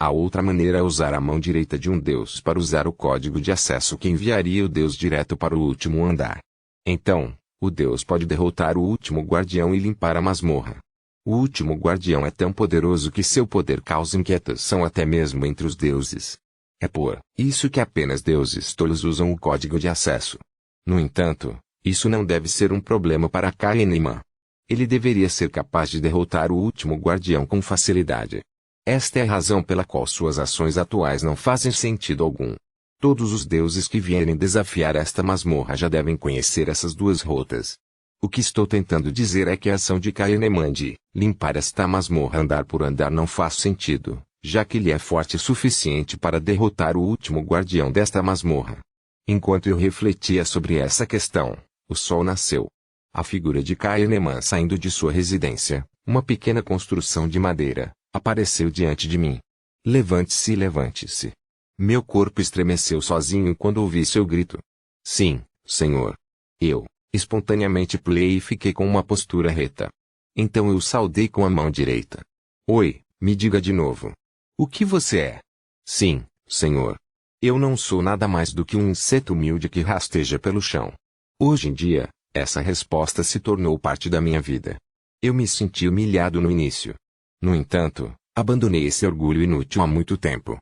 A outra maneira é usar a mão direita de um deus para usar o código de acesso que enviaria o deus direto para o último andar. Então, o deus pode derrotar o último guardião e limpar a masmorra. O último guardião é tão poderoso que seu poder causa inquietação até mesmo entre os deuses. É por isso que apenas deuses tolos usam o código de acesso. No entanto, isso não deve ser um problema para Kaeneman. Ele deveria ser capaz de derrotar o último guardião com facilidade. Esta é a razão pela qual suas ações atuais não fazem sentido algum. Todos os deuses que vierem desafiar esta masmorra já devem conhecer essas duas rotas. O que estou tentando dizer é que a ação de Kaeneman de limpar esta masmorra andar por andar não faz sentido, já que ele é forte o suficiente para derrotar o último guardião desta masmorra. Enquanto eu refletia sobre essa questão, o sol nasceu. A figura de Kaeneman saindo de sua residência, uma pequena construção de madeira, apareceu diante de mim. Levante-se, levante-se. Meu corpo estremeceu sozinho quando ouvi seu grito. Sim, senhor. Eu espontaneamente pulei e fiquei com uma postura reta. Então eu saudei com a mão direita. Oi, me diga de novo. O que você é? Sim, senhor. Eu não sou nada mais do que um inseto humilde que rasteja pelo chão. Hoje em dia, essa resposta se tornou parte da minha vida. Eu me senti humilhado no início. No entanto, abandonei esse orgulho inútil há muito tempo.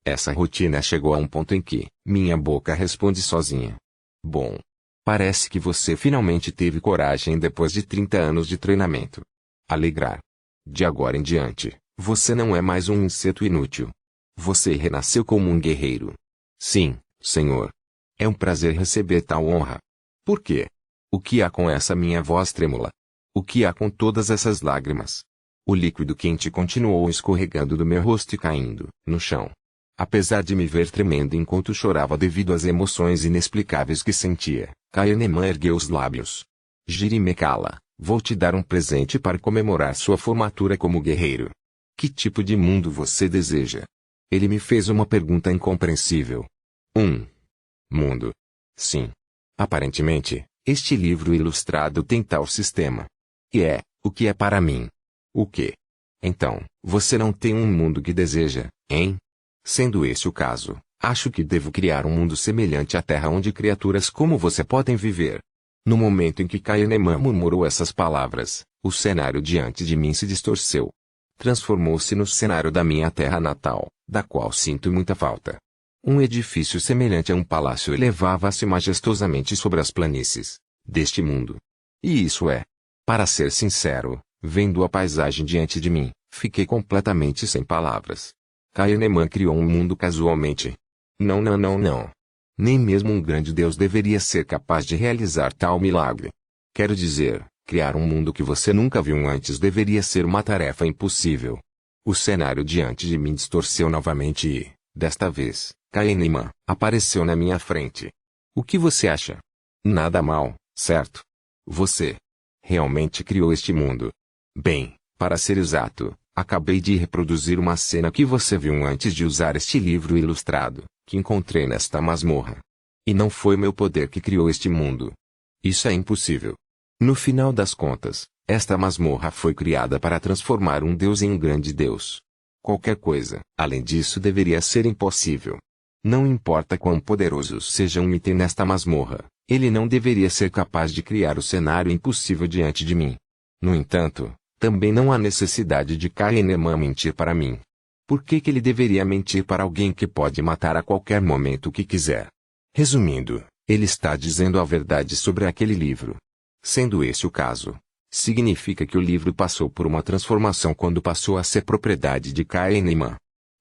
Essa rotina chegou a um ponto em que minha boca responde sozinha. Bom. Parece que você finalmente teve coragem depois de 30 anos de treinamento. Alegrar. De agora em diante, você não é mais um inseto inútil. Você renasceu como um guerreiro. Sim, senhor. É um prazer receber tal honra. Por quê? O que há com essa minha voz trêmula? O que há com todas essas lágrimas? O líquido quente continuou escorregando do meu rosto e caindo no chão. Apesar de me ver tremendo enquanto chorava devido às emoções inexplicáveis que sentia, Kahneman ergueu os lábios. Jiri me cala, vou te dar um presente para comemorar sua formatura como guerreiro. Que tipo de mundo você deseja? Ele me fez uma pergunta incompreensível. Mundo. Sim. Aparentemente, este livro ilustrado tem tal sistema. E o que é para mim? O quê? Então, você não tem um mundo que deseja, hein? Sendo esse o caso, acho que devo criar um mundo semelhante à Terra onde criaturas como você podem viver. No momento em que Kahneman murmurou essas palavras, o cenário diante de mim se distorceu. Transformou-se no cenário da minha terra natal, da qual sinto muita falta. Um edifício semelhante a um palácio elevava-se majestosamente sobre as planícies deste mundo. E isso é. Para ser sincero, vendo a paisagem diante de mim, fiquei completamente sem palavras. Kahneman criou um mundo casualmente. Não. Nem mesmo um grande Deus deveria ser capaz de realizar tal milagre. Quero dizer, criar um mundo que você nunca viu antes deveria ser uma tarefa impossível. O cenário diante de mim distorceu novamente e, desta vez, Kahneman apareceu na minha frente. O que você acha? Nada mal, certo? Você realmente criou este mundo. Bem, para ser exato, acabei de reproduzir uma cena que você viu antes de usar este livro ilustrado, que encontrei nesta masmorra. E não foi meu poder que criou este mundo. Isso é impossível. No final das contas, esta masmorra foi criada para transformar um Deus em um grande Deus. Qualquer coisa, além disso, deveria ser impossível. Não importa quão poderoso seja um item nesta masmorra, ele não deveria ser capaz de criar o cenário impossível diante de mim. No entanto, também não há necessidade de Kahneman mentir para mim. Por que ele deveria mentir para alguém que pode matar a qualquer momento que quiser? Resumindo, ele está dizendo a verdade sobre aquele livro. Sendo esse o caso, significa que o livro passou por uma transformação quando passou a ser propriedade de Kahneman.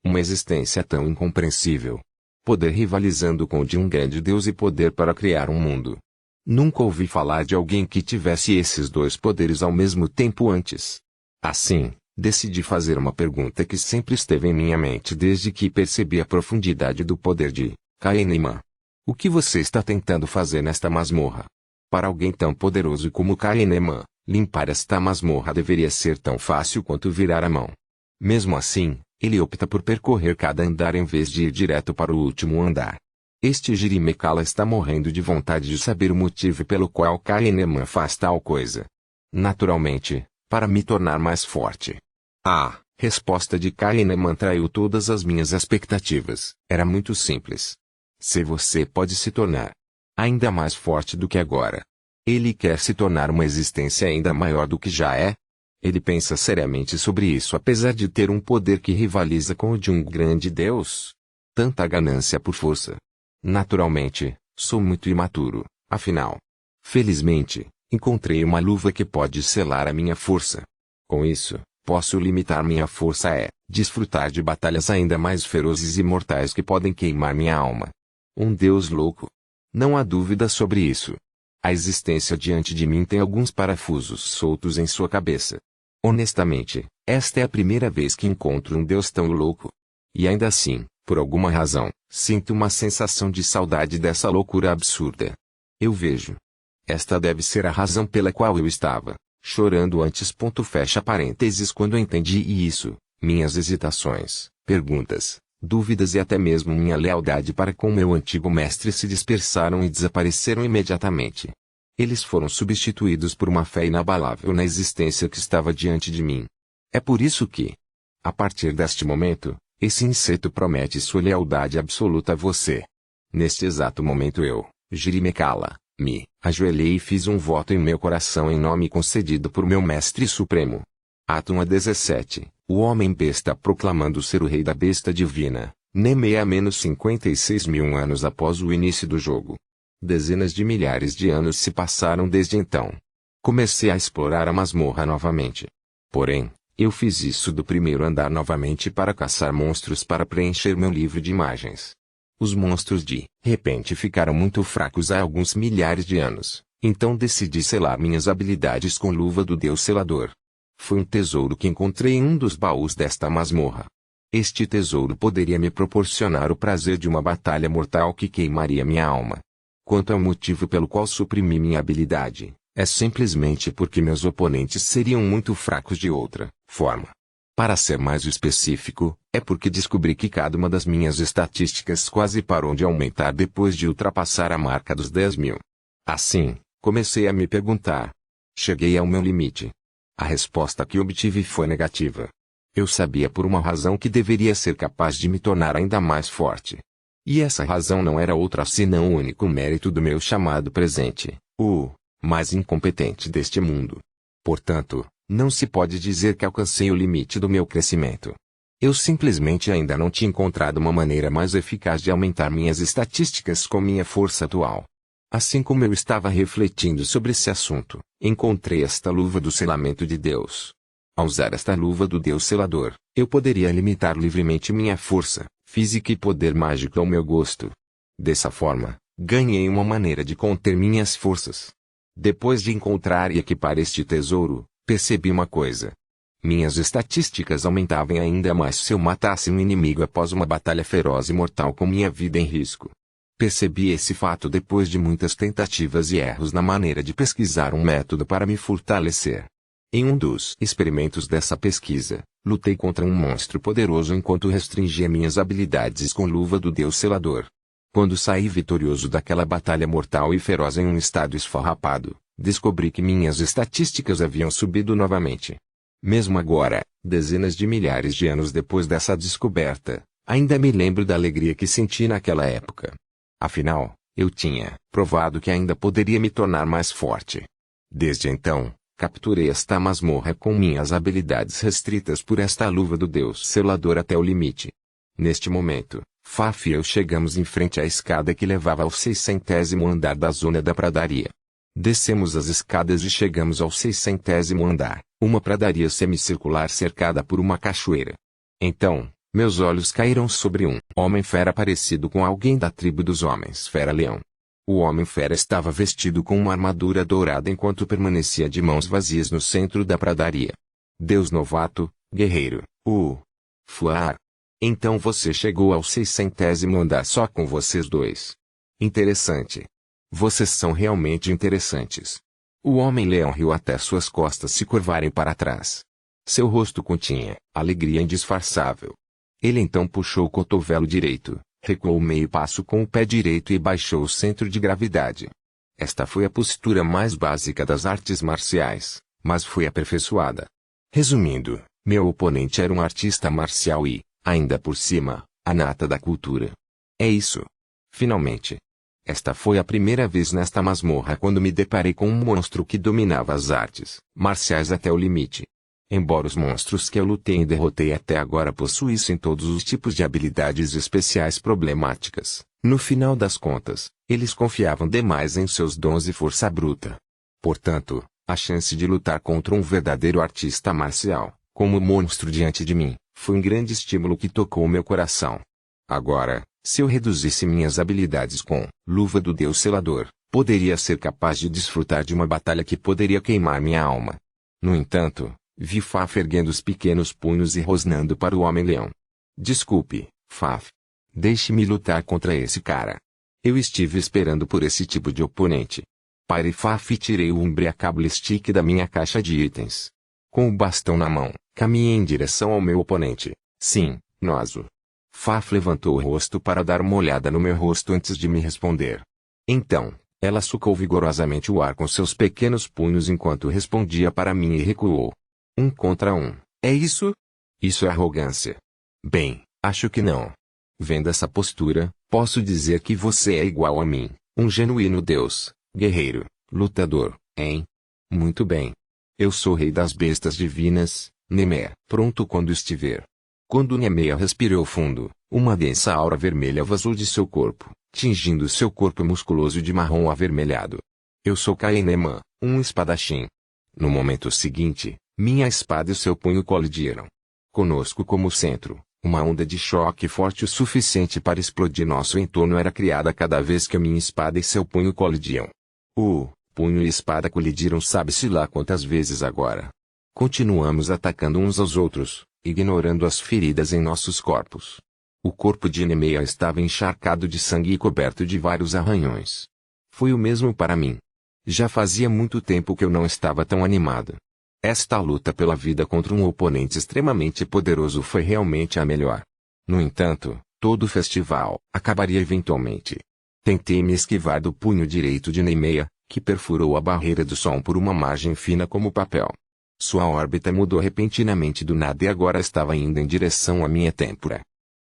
Uma existência tão incompreensível. Poder rivalizando com o de um grande Deus e poder para criar um mundo. Nunca ouvi falar de alguém que tivesse esses dois poderes ao mesmo tempo antes. Assim, decidi fazer uma pergunta que sempre esteve em minha mente desde que percebi a profundidade do poder de Kahneman. O que você está tentando fazer nesta masmorra? Para alguém tão poderoso como Kahneman, limpar esta masmorra deveria ser tão fácil quanto virar a mão. Mesmo assim, ele opta por percorrer cada andar em vez de ir direto para o último andar. Este Jiri me cala está morrendo de vontade de saber o motivo pelo qual Kahneman faz tal coisa. Naturalmente, para me tornar mais forte. A resposta de Kahneman traiu todas as minhas expectativas. Era muito simples. Se você pode se tornar ainda mais forte do que agora. Ele quer se tornar uma existência ainda maior do que já é. Ele pensa seriamente sobre isso apesar de ter um poder que rivaliza com o de um grande Deus. Tanta ganância por força. Naturalmente, sou muito imaturo, afinal. Felizmente, encontrei uma luva que pode selar a minha força. Com isso, posso limitar minha força a desfrutar de batalhas ainda mais ferozes e mortais que podem queimar minha alma. Um Deus louco. Não há dúvida sobre isso. A existência diante de mim tem alguns parafusos soltos em sua cabeça. Honestamente, esta é a primeira vez que encontro um Deus tão louco. E ainda assim, por alguma razão, sinto uma sensação de saudade dessa loucura absurda. Eu vejo. Esta deve ser a razão pela qual eu estava chorando antes. Fecha parênteses quando entendi isso, minhas hesitações, perguntas, dúvidas e até mesmo minha lealdade para com meu antigo mestre se dispersaram e desapareceram imediatamente. Eles foram substituídos por uma fé inabalável na existência que estava diante de mim. É por isso que, a partir deste momento, esse inseto promete sua lealdade absoluta a você. Neste exato momento Jiri me cala, me ajoelhei e fiz um voto em meu coração em nome concedido por meu Mestre Supremo. Ato 1:17, o homem besta proclamando ser o rei da besta divina, Nemeia menos 56.000 anos após o início do jogo. Dezenas de milhares de anos se passaram desde então. Comecei a explorar a masmorra novamente. Porém, eu fiz isso do primeiro andar novamente para caçar monstros para preencher meu livro de imagens. Os monstros de repente ficaram muito fracos há alguns milhares de anos, então decidi selar minhas habilidades com luva do Deus Selador. Foi um tesouro que encontrei em um dos baús desta masmorra. Este tesouro poderia me proporcionar o prazer de uma batalha mortal que queimaria minha alma. Quanto ao motivo pelo qual suprimi minha habilidade, é simplesmente porque meus oponentes seriam muito fracos de outra forma. Para ser mais específico, é porque descobri que cada uma das minhas estatísticas quase parou de aumentar depois de ultrapassar a marca dos 10.000. Assim, comecei a me perguntar. Cheguei ao meu limite. A resposta que obtive foi negativa. Eu sabia por uma razão que deveria ser capaz de me tornar ainda mais forte. E essa razão não era outra senão o único mérito do meu chamado presente, o mais incompetente deste mundo. Portanto, não se pode dizer que alcancei o limite do meu crescimento. Eu simplesmente ainda não tinha encontrado uma maneira mais eficaz de aumentar minhas estatísticas com minha força atual. Assim como eu estava refletindo sobre esse assunto, encontrei esta luva do selamento de Deus. Ao usar esta luva do Deus selador, eu poderia limitar livremente minha força, física e poder mágico ao meu gosto. Dessa forma, ganhei uma maneira de conter minhas forças. Depois de encontrar e equipar este tesouro, percebi uma coisa. Minhas estatísticas aumentavam ainda mais se eu matasse um inimigo após uma batalha feroz e mortal com minha vida em risco. Percebi esse fato depois de muitas tentativas e erros na maneira de pesquisar um método para me fortalecer. Em um dos experimentos dessa pesquisa, lutei contra um monstro poderoso enquanto restringia minhas habilidades com luva do Deus selador. Quando saí vitorioso daquela batalha mortal e feroz em um estado esfarrapado, descobri que minhas estatísticas haviam subido novamente. Mesmo agora, dezenas de milhares de anos depois dessa descoberta, ainda me lembro da alegria que senti naquela época. Afinal, eu tinha provado que ainda poderia me tornar mais forte. Desde então, capturei esta masmorra com minhas habilidades restritas por esta luva do Deus selador até o limite. Neste momento, Faf e eu chegamos em frente à escada que levava ao 600º andar da zona da pradaria. Descemos as escadas e chegamos ao 600º andar, uma pradaria semicircular cercada por uma cachoeira. Então, meus olhos caíram sobre um homem-fera parecido com alguém da tribo dos homens-fera-leão. O homem-fera estava vestido com uma armadura dourada enquanto permanecia de mãos vazias no centro da pradaria. Deus novato, guerreiro, Fuar. Então você chegou ao 600º andar só com vocês dois. Interessante. Vocês são realmente interessantes. O homem-leão riu até suas costas se curvarem para trás. Seu rosto continha alegria indisfarçável. Ele então puxou o cotovelo direito, recuou meio passo com o pé direito e baixou o centro de gravidade. Esta foi a postura mais básica das artes marciais, mas foi aperfeiçoada. Resumindo, meu oponente era um artista marcial e, ainda por cima, a nata da cultura. É isso. Finalmente. Esta foi a primeira vez nesta masmorra quando me deparei com um monstro que dominava as artes marciais até o limite. Embora os monstros que eu lutei e derrotei até agora possuíssem todos os tipos de habilidades especiais problemáticas, no final das contas, eles confiavam demais em seus dons e força bruta. Portanto, a chance de lutar contra um verdadeiro artista marcial, como o monstro diante de mim, foi um grande estímulo que tocou meu coração. Agora, se eu reduzisse minhas habilidades com luva do Deus selador, poderia ser capaz de desfrutar de uma batalha que poderia queimar minha alma. No entanto, vi Faf erguendo os pequenos punhos e rosnando para o Homem-Leão. Desculpe, Faf. Deixe-me lutar contra esse cara. Eu estive esperando por esse tipo de oponente. Parei Faf e tirei o Umbriacable Stick da minha caixa de itens. Com o bastão na mão, caminhei em direção ao meu oponente. Sim, Nozo. Faf levantou o rosto para dar uma olhada no meu rosto antes de me responder. Então, ela sucou vigorosamente o ar com seus pequenos punhos enquanto respondia para mim e recuou. 1 contra 1, é isso? Isso é arrogância. Bem, acho que não. Vendo essa postura, posso dizer que você é igual a mim, um genuíno deus, guerreiro, lutador, hein? Muito bem. Eu sou rei das bestas divinas, Nemea. Pronto quando estiver. Quando Nemea respirou fundo, uma densa aura vermelha vazou de seu corpo, tingindo seu corpo musculoso de marrom avermelhado. Eu sou Kaeneman, um espadachim. No momento seguinte, minha espada e seu punho colidiram. Conosco como centro, uma onda de choque forte o suficiente para explodir nosso entorno era criada cada vez que minha espada e seu punho colidiam. Punho e espada colidiram sabe-se lá quantas vezes agora. Continuamos atacando uns aos outros, ignorando as feridas em nossos corpos. O corpo de Nemeia estava encharcado de sangue e coberto de vários arranhões. Foi o mesmo para mim. Já fazia muito tempo que eu não estava tão animado. Esta luta pela vida contra um oponente extremamente poderoso foi realmente a melhor. No entanto, todo o festival acabaria eventualmente. Tentei me esquivar do punho direito de Nemeia, que perfurou a barreira do som por uma margem fina como papel. Sua órbita mudou repentinamente do nada e agora estava indo em direção à minha têmpora.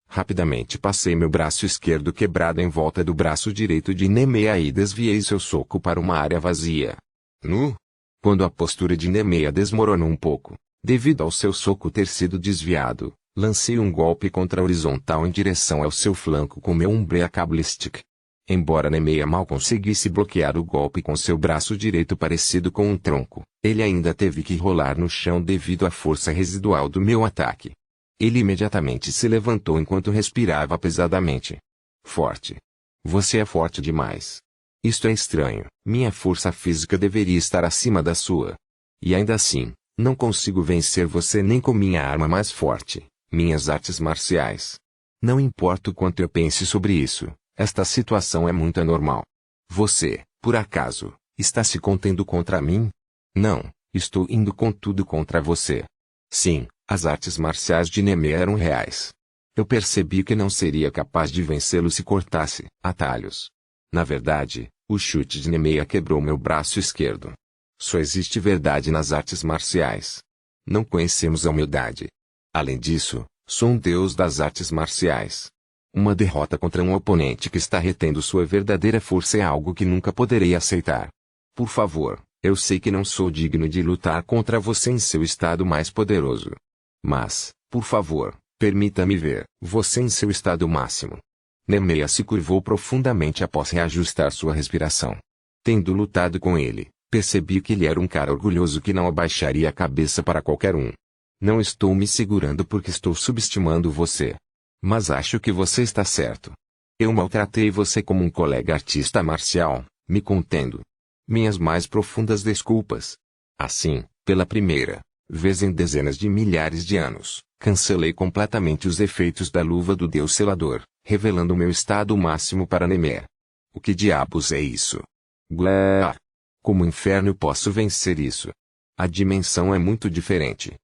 Rapidamente passei meu braço esquerdo quebrado em volta do braço direito de Nemeia e desviei seu soco para uma área vazia. Quando a postura de Nemeia desmoronou um pouco, devido ao seu soco ter sido desviado, lancei um golpe contra a horizontal em direção ao seu flanco com meu Umbrea Cabalistic. Embora Nemeia mal conseguisse bloquear o golpe com seu braço direito parecido com um tronco, ele ainda teve que rolar no chão devido à força residual do meu ataque. Ele imediatamente se levantou enquanto respirava pesadamente. Forte. Você é forte demais. Isto é estranho. Minha força física deveria estar acima da sua. E ainda assim, não consigo vencer você nem com minha arma mais forte, minhas artes marciais. Não importa o quanto eu pense sobre isso. Esta situação é muito anormal. Você, por acaso, está se contendo contra mim? Não, estou indo com tudo contra você. Sim, as artes marciais de Nemeia eram reais. Eu percebi que não seria capaz de vencê-lo se cortasse atalhos. Na verdade, o chute de Nemeia quebrou meu braço esquerdo. Só existe verdade nas artes marciais. Não conhecemos a humildade. Além disso, sou um deus das artes marciais. Uma derrota contra um oponente que está retendo sua verdadeira força é algo que nunca poderei aceitar. Por favor, eu sei que não sou digno de lutar contra você em seu estado mais poderoso. Mas, por favor, permita-me ver você em seu estado máximo. Nemeia se curvou profundamente após reajustar sua respiração. Tendo lutado com ele, percebi que ele era um cara orgulhoso que não abaixaria a cabeça para qualquer um. Não estou me segurando porque estou subestimando você. Mas acho que você está certo. Eu maltratei você como um colega artista marcial, me contendo. Minhas mais profundas desculpas. Assim, pela primeira vez em dezenas de milhares de anos, cancelei completamente os efeitos da luva do Deus Selador, revelando meu estado máximo para Nemeia. O que diabos é isso? Glá! Como inferno posso vencer isso? A dimensão é muito diferente.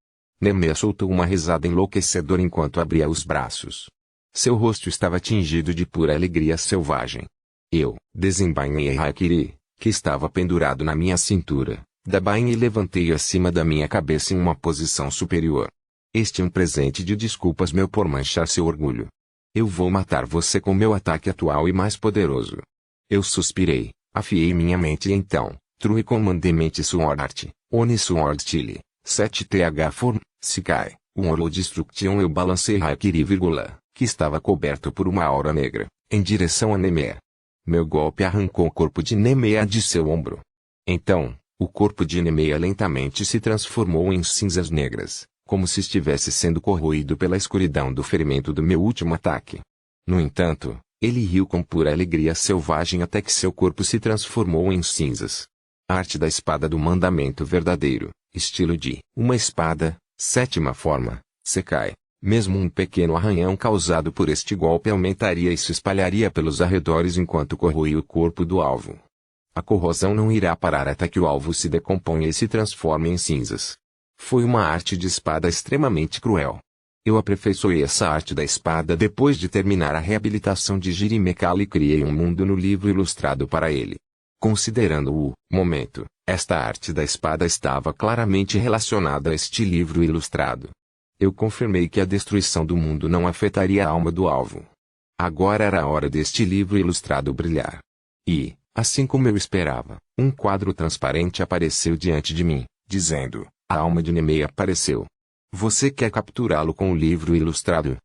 Nemeia soltou uma risada enlouquecedora enquanto abria os braços. Seu rosto estava tingido de pura alegria selvagem. Eu desembainhei Haikiri, que estava pendurado na minha cintura, da bainha e levantei acima da minha cabeça em uma posição superior. Este é um presente de desculpas meu por manchar seu orgulho. Eu vou matar você com meu ataque atual e mais poderoso. Eu suspirei, afiei minha mente e então, trui comandamente Sword Art, Oni Sword Style, 7th Form, Sekai, World Destruction. Eu balancei Haikiri, que estava coberto por uma aura negra, em direção a Nemeia. Meu golpe arrancou o corpo de Nemeia de seu ombro. Então, o corpo de Nemeia lentamente se transformou em cinzas negras, como se estivesse sendo corroído pela escuridão do ferimento do meu último ataque. No entanto, ele riu com pura alegria selvagem até que seu corpo se transformou em cinzas. Arte da espada do mandamento verdadeiro, estilo de uma espada, 7ª forma, Sekai. Mesmo um pequeno arranhão causado por este golpe aumentaria e se espalharia pelos arredores enquanto corroía o corpo do alvo. A corrosão não irá parar até que o alvo se decomponha e se transforme em cinzas. Foi uma arte de espada extremamente cruel. Eu aperfeiçoei essa arte da espada depois de terminar a reabilitação de Jiri Mekali e criei um mundo no livro ilustrado para ele. Considerando o momento, esta arte da espada estava claramente relacionada a este livro ilustrado. Eu confirmei que a destruição do mundo não afetaria a alma do alvo. Agora era a hora deste livro ilustrado brilhar. E, assim como eu esperava, um quadro transparente apareceu diante de mim, dizendo: a alma de Nemeia apareceu. Você quer capturá-lo com o livro ilustrado?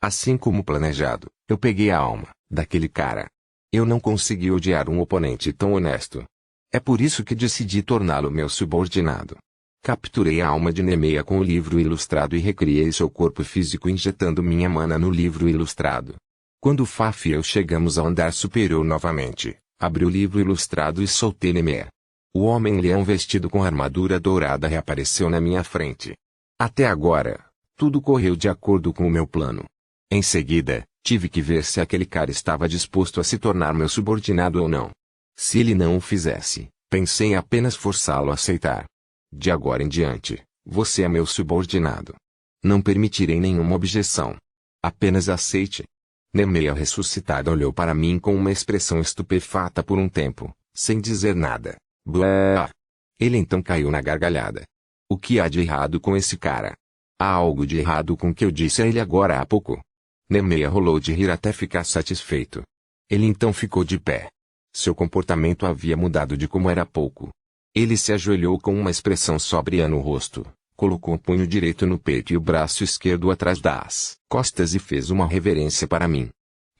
Assim como planejado, eu peguei a alma daquele cara. Eu não consegui odiar um oponente tão honesto. É por isso que decidi torná-lo meu subordinado. Capturei a alma de Nemeia com o livro ilustrado e recriei seu corpo físico injetando minha mana no livro ilustrado. Quando Faf e eu chegamos ao andar superior novamente, abri o livro ilustrado e soltei Nemeia. O Homem-Leão vestido com armadura dourada reapareceu na minha frente. Até agora, tudo correu de acordo com o meu plano. Em seguida, tive que ver se aquele cara estava disposto a se tornar meu subordinado ou não. Se ele não o fizesse, pensei em apenas forçá-lo a aceitar. De agora em diante, você é meu subordinado. Não permitirei nenhuma objeção. Apenas aceite. Nemeia ressuscitado olhou para mim com uma expressão estupefata por um tempo, sem dizer nada. Blá! Ele então caiu na gargalhada. O que há de errado com esse cara? Há algo de errado com o que eu disse a ele agora há pouco. Nemeia rolou de rir até ficar satisfeito. Ele então ficou de pé. Seu comportamento havia mudado de como era há pouco. Ele se ajoelhou com uma expressão sóbria no rosto, colocou o punho direito no peito e o braço esquerdo atrás das costas e fez uma reverência para mim.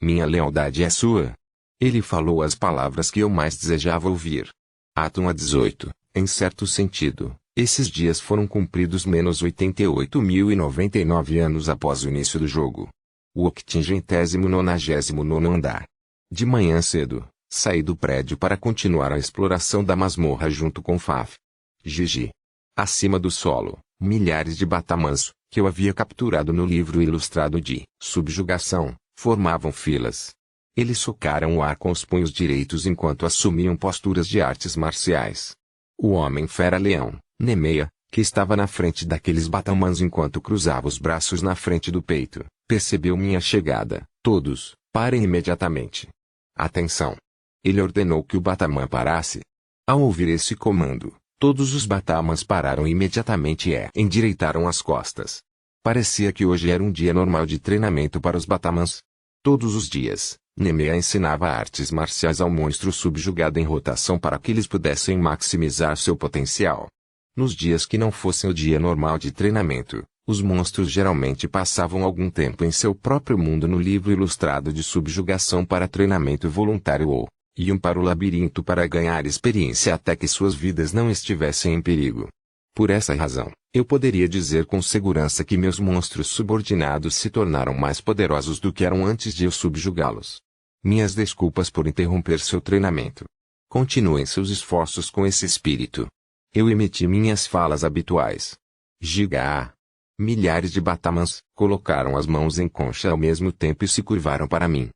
Minha lealdade é sua. Ele falou as palavras que eu mais desejava ouvir. Ato 1 a 18, em certo sentido, esses dias foram cumpridos menos 88.099 anos após o início do jogo. O 899º andar. De manhã cedo, saí do prédio para continuar a exploração da masmorra junto com Faf. Gigi. Acima do solo, milhares de batamãs, que eu havia capturado no livro ilustrado de Subjugação, formavam filas. Eles socaram o ar com os punhos direitos enquanto assumiam posturas de artes marciais. O Homem-Fera-Leão, Nemeia, que estava na frente daqueles batamãs enquanto cruzava os braços na frente do peito, percebeu minha chegada. Todos, parem imediatamente. Atenção! Ele ordenou que o batamã parasse. Ao ouvir esse comando, todos os batamãs pararam imediatamente e endireitaram as costas. Parecia que hoje era um dia normal de treinamento para os batamãs. Todos os dias, Nemeia ensinava artes marciais ao monstro subjugado em rotação para que eles pudessem maximizar seu potencial. Nos dias que não fossem o dia normal de treinamento, os monstros geralmente passavam algum tempo em seu próprio mundo no livro ilustrado de subjugação para treinamento voluntário ou iam para o labirinto para ganhar experiência até que suas vidas não estivessem em perigo. Por essa razão, eu poderia dizer com segurança que meus monstros subordinados se tornaram mais poderosos do que eram antes de eu subjugá-los. Minhas desculpas por interromper seu treinamento. Continuem seus esforços com esse espírito. Eu emiti minhas falas habituais. Giga! Milhares de batamãs colocaram as mãos em concha ao mesmo tempo e se curvaram para mim.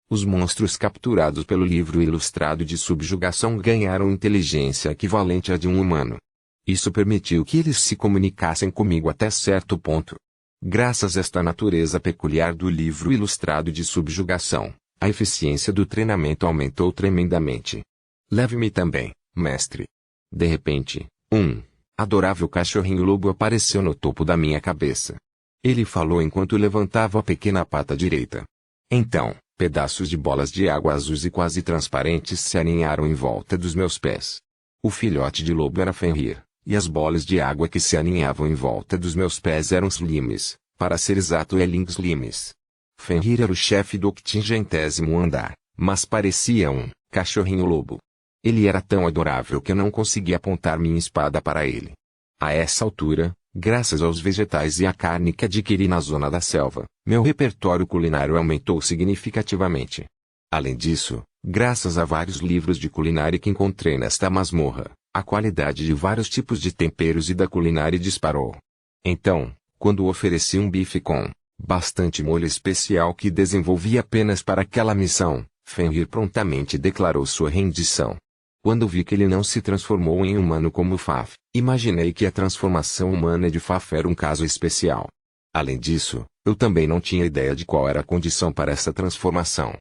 Os monstros capturados pelo livro ilustrado de subjugação ganharam inteligência equivalente à de um humano. Isso permitiu que eles se comunicassem comigo até certo ponto. Graças a esta natureza peculiar do livro ilustrado de subjugação, a eficiência do treinamento aumentou tremendamente. Leve-me também, mestre. De repente, um adorável cachorrinho-lobo apareceu no topo da minha cabeça. Ele falou enquanto levantava a pequena pata direita. Então, pedaços de bolas de água azuis e quase transparentes se aninharam em volta dos meus pés. O filhote de lobo era Fenrir, e as bolas de água que se aninhavam em volta dos meus pés eram Slimes, para ser exato Eling Slimes. Fenrir era o chefe do 800º andar, mas parecia um cachorrinho-lobo. Ele era tão adorável que eu não conseguia apontar minha espada para ele. A essa altura, graças aos vegetais e à carne que adquiri na zona da selva, meu repertório culinário aumentou significativamente. Além disso, graças a vários livros de culinária que encontrei nesta masmorra, a qualidade de vários tipos de temperos e da culinária disparou. Então, quando ofereci um bife com bastante molho especial que desenvolvi apenas para aquela missão, Fenrir prontamente declarou sua rendição. Quando vi que ele não se transformou em humano como Faf, imaginei que a transformação humana de Faf era um caso especial. Além disso, eu também não tinha ideia de qual era a condição para essa transformação.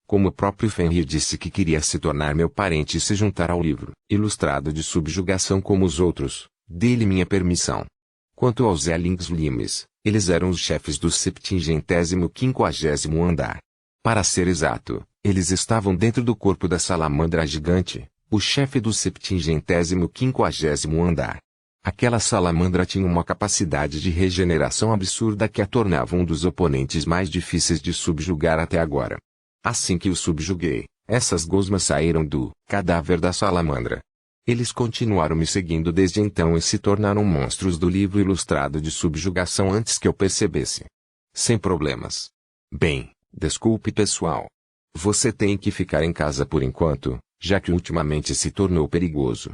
Como o próprio Fenrir disse que queria se tornar meu parente e se juntar ao livro ilustrado de subjugação como os outros, dei-lhe minha permissão. Quanto aos Elings Limes, eles eram os chefes do 750º andar. Para ser exato, eles estavam dentro do corpo da salamandra gigante, o chefe do 750º andar. Aquela salamandra tinha uma capacidade de regeneração absurda que a tornava um dos oponentes mais difíceis de subjugar até agora. Assim que o subjuguei, essas gosmas saíram do cadáver da salamandra. Eles continuaram me seguindo desde então e se tornaram monstros do livro ilustrado de subjugação antes que eu percebesse. Sem problemas. Bem, desculpe pessoal. Você tem que ficar em casa por enquanto, já que ultimamente se tornou perigoso.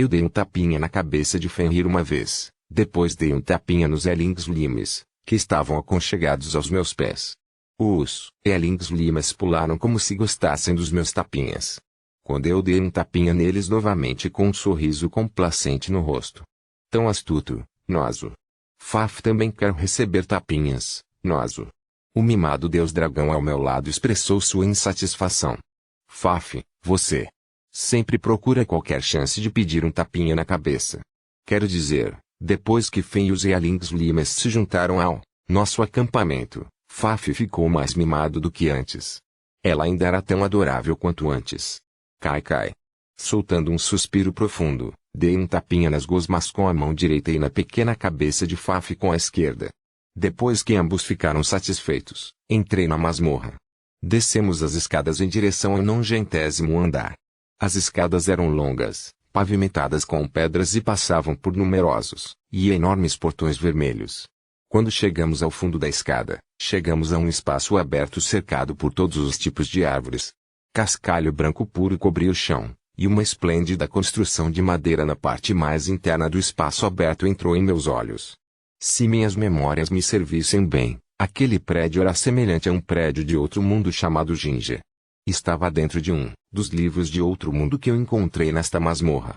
Eu dei um tapinha na cabeça de Fenrir uma vez, depois dei um tapinha nos Elings-Limes, que estavam aconchegados aos meus pés. Os Elings-Limes pularam como se gostassem dos meus tapinhas. Quando eu dei um tapinha neles novamente com um sorriso complacente no rosto. Tão astuto, Nozo. Faf também quer receber tapinhas, Nozo. O mimado deus dragão ao meu lado expressou sua insatisfação. Faf, você sempre procura qualquer chance de pedir um tapinha na cabeça. Quero dizer, depois que Fen e os Elings-Limes se juntaram ao nosso acampamento, Faf ficou mais mimado do que antes. Ela ainda era tão adorável quanto antes. Cai. Soltando um suspiro profundo, dei um tapinha nas gosmas com a mão direita e na pequena cabeça de Faf com a esquerda. Depois que ambos ficaram satisfeitos, entrei na masmorra. Descemos as escadas em direção ao 90º andar. As escadas eram longas, pavimentadas com pedras e passavam por numerosos e enormes portões vermelhos. Quando chegamos ao fundo da escada, chegamos a um espaço aberto cercado por todos os tipos de árvores. Cascalho branco puro cobria o chão, e uma esplêndida construção de madeira na parte mais interna do espaço aberto entrou em meus olhos. Se minhas memórias me servissem bem, aquele prédio era semelhante a um prédio de outro mundo chamado Ginger. Estava dentro de um dos livros de outro mundo que eu encontrei nesta masmorra.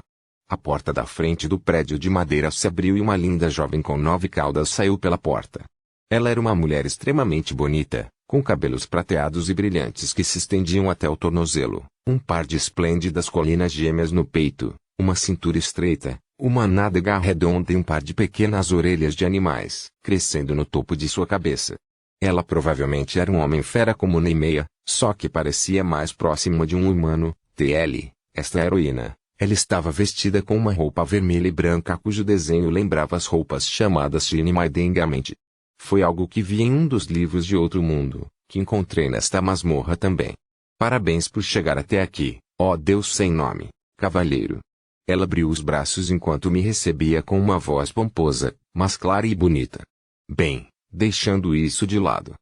A porta da frente do prédio de madeira se abriu e uma linda jovem com 9 caudas saiu pela porta. Ela era uma mulher extremamente bonita, com cabelos prateados e brilhantes que se estendiam até o tornozelo, um par de esplêndidas colinas gêmeas no peito, uma cintura estreita, uma nádega redonda e um par de pequenas orelhas de animais, crescendo no topo de sua cabeça. Ela provavelmente era um homem fera como Nemeia, só que parecia mais próximo de um humano, TL, esta heroína. Ela estava vestida com uma roupa vermelha e branca cujo desenho lembrava as roupas chamadas Shinimai-Dengamente. Foi algo que vi em um dos livros de outro mundo, que encontrei nesta masmorra também. Parabéns por chegar até aqui, ó Deus sem nome, cavalheiro. Ela abriu os braços enquanto me recebia com uma voz pomposa, mas clara e bonita. Bem, deixando isso de lado.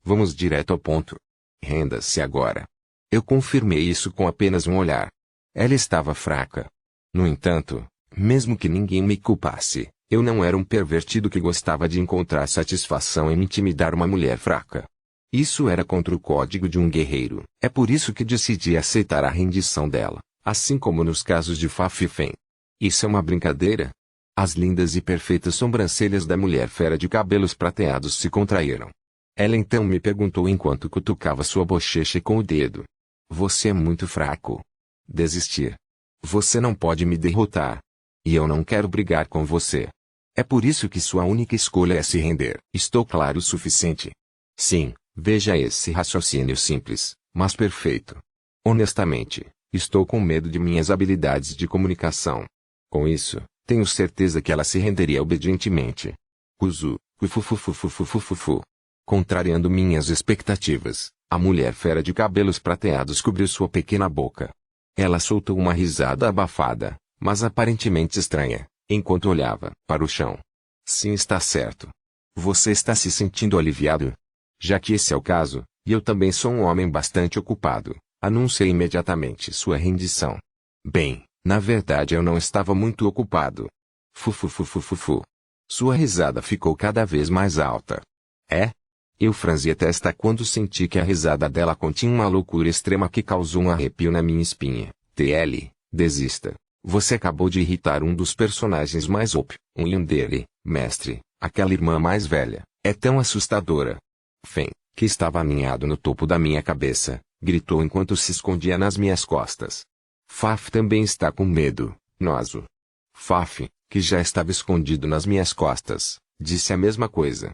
Vamos direto ao ponto. Renda-se agora. Eu confirmei isso com apenas um olhar. Ela estava fraca. No entanto, mesmo que ninguém me culpasse, eu não era um pervertido que gostava de encontrar satisfação em intimidar uma mulher fraca. Isso era contra o código de um guerreiro. É por isso que decidi aceitar a rendição dela, assim como nos casos de Faf e Fen. Isso é uma brincadeira? As lindas e perfeitas sobrancelhas da mulher fera de cabelos prateados se contraíram. Ela então me perguntou enquanto cutucava sua bochecha com o dedo. Você é muito fraco. Desistir. Você não pode me derrotar. E eu não quero brigar com você. É por isso que sua única escolha é se render. Estou claro o suficiente? Sim, veja esse raciocínio simples, mas perfeito. Honestamente, estou com medo de minhas habilidades de comunicação. Com isso, tenho certeza que ela se renderia obedientemente. Kuzu, kufufufufufufufu. Contrariando minhas expectativas, a mulher fera de cabelos prateados cobriu sua pequena boca. Ela soltou uma risada abafada, mas aparentemente estranha, enquanto olhava para o chão. Sim, está certo. Você está se sentindo aliviado? Já que esse é o caso, e eu também sou um homem bastante ocupado, anunciei imediatamente sua rendição. Bem, na verdade eu não estava muito ocupado. Fufufufufufu. Sua risada ficou cada vez mais alta. É? Eu franzi a testa quando senti que a risada dela continha uma loucura extrema que causou um arrepio na minha espinha. TL, desista. Você acabou de irritar um dos personagens mais OP, um yandere, mestre, aquela irmã mais velha, é tão assustadora. Fen, que estava aninhado no topo da minha cabeça, gritou enquanto se escondia nas minhas costas. Faf também está com medo, Nozo. Faf, que já estava escondido nas minhas costas, disse a mesma coisa.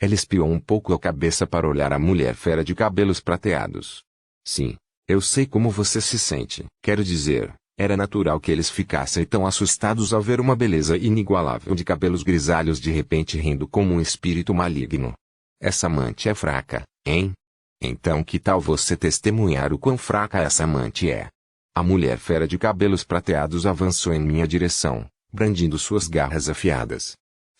Ela espiou um pouco a cabeça para olhar a mulher fera de cabelos prateados. Sim, eu sei como você se sente. Quero dizer, era natural que eles ficassem tão assustados ao ver uma beleza inigualável de cabelos grisalhos de repente rindo como um espírito maligno. Essa amante é fraca, hein? Então que tal você testemunhar o quão fraca essa amante é? A mulher fera de cabelos prateados avançou em minha direção, brandindo suas garras afiadas.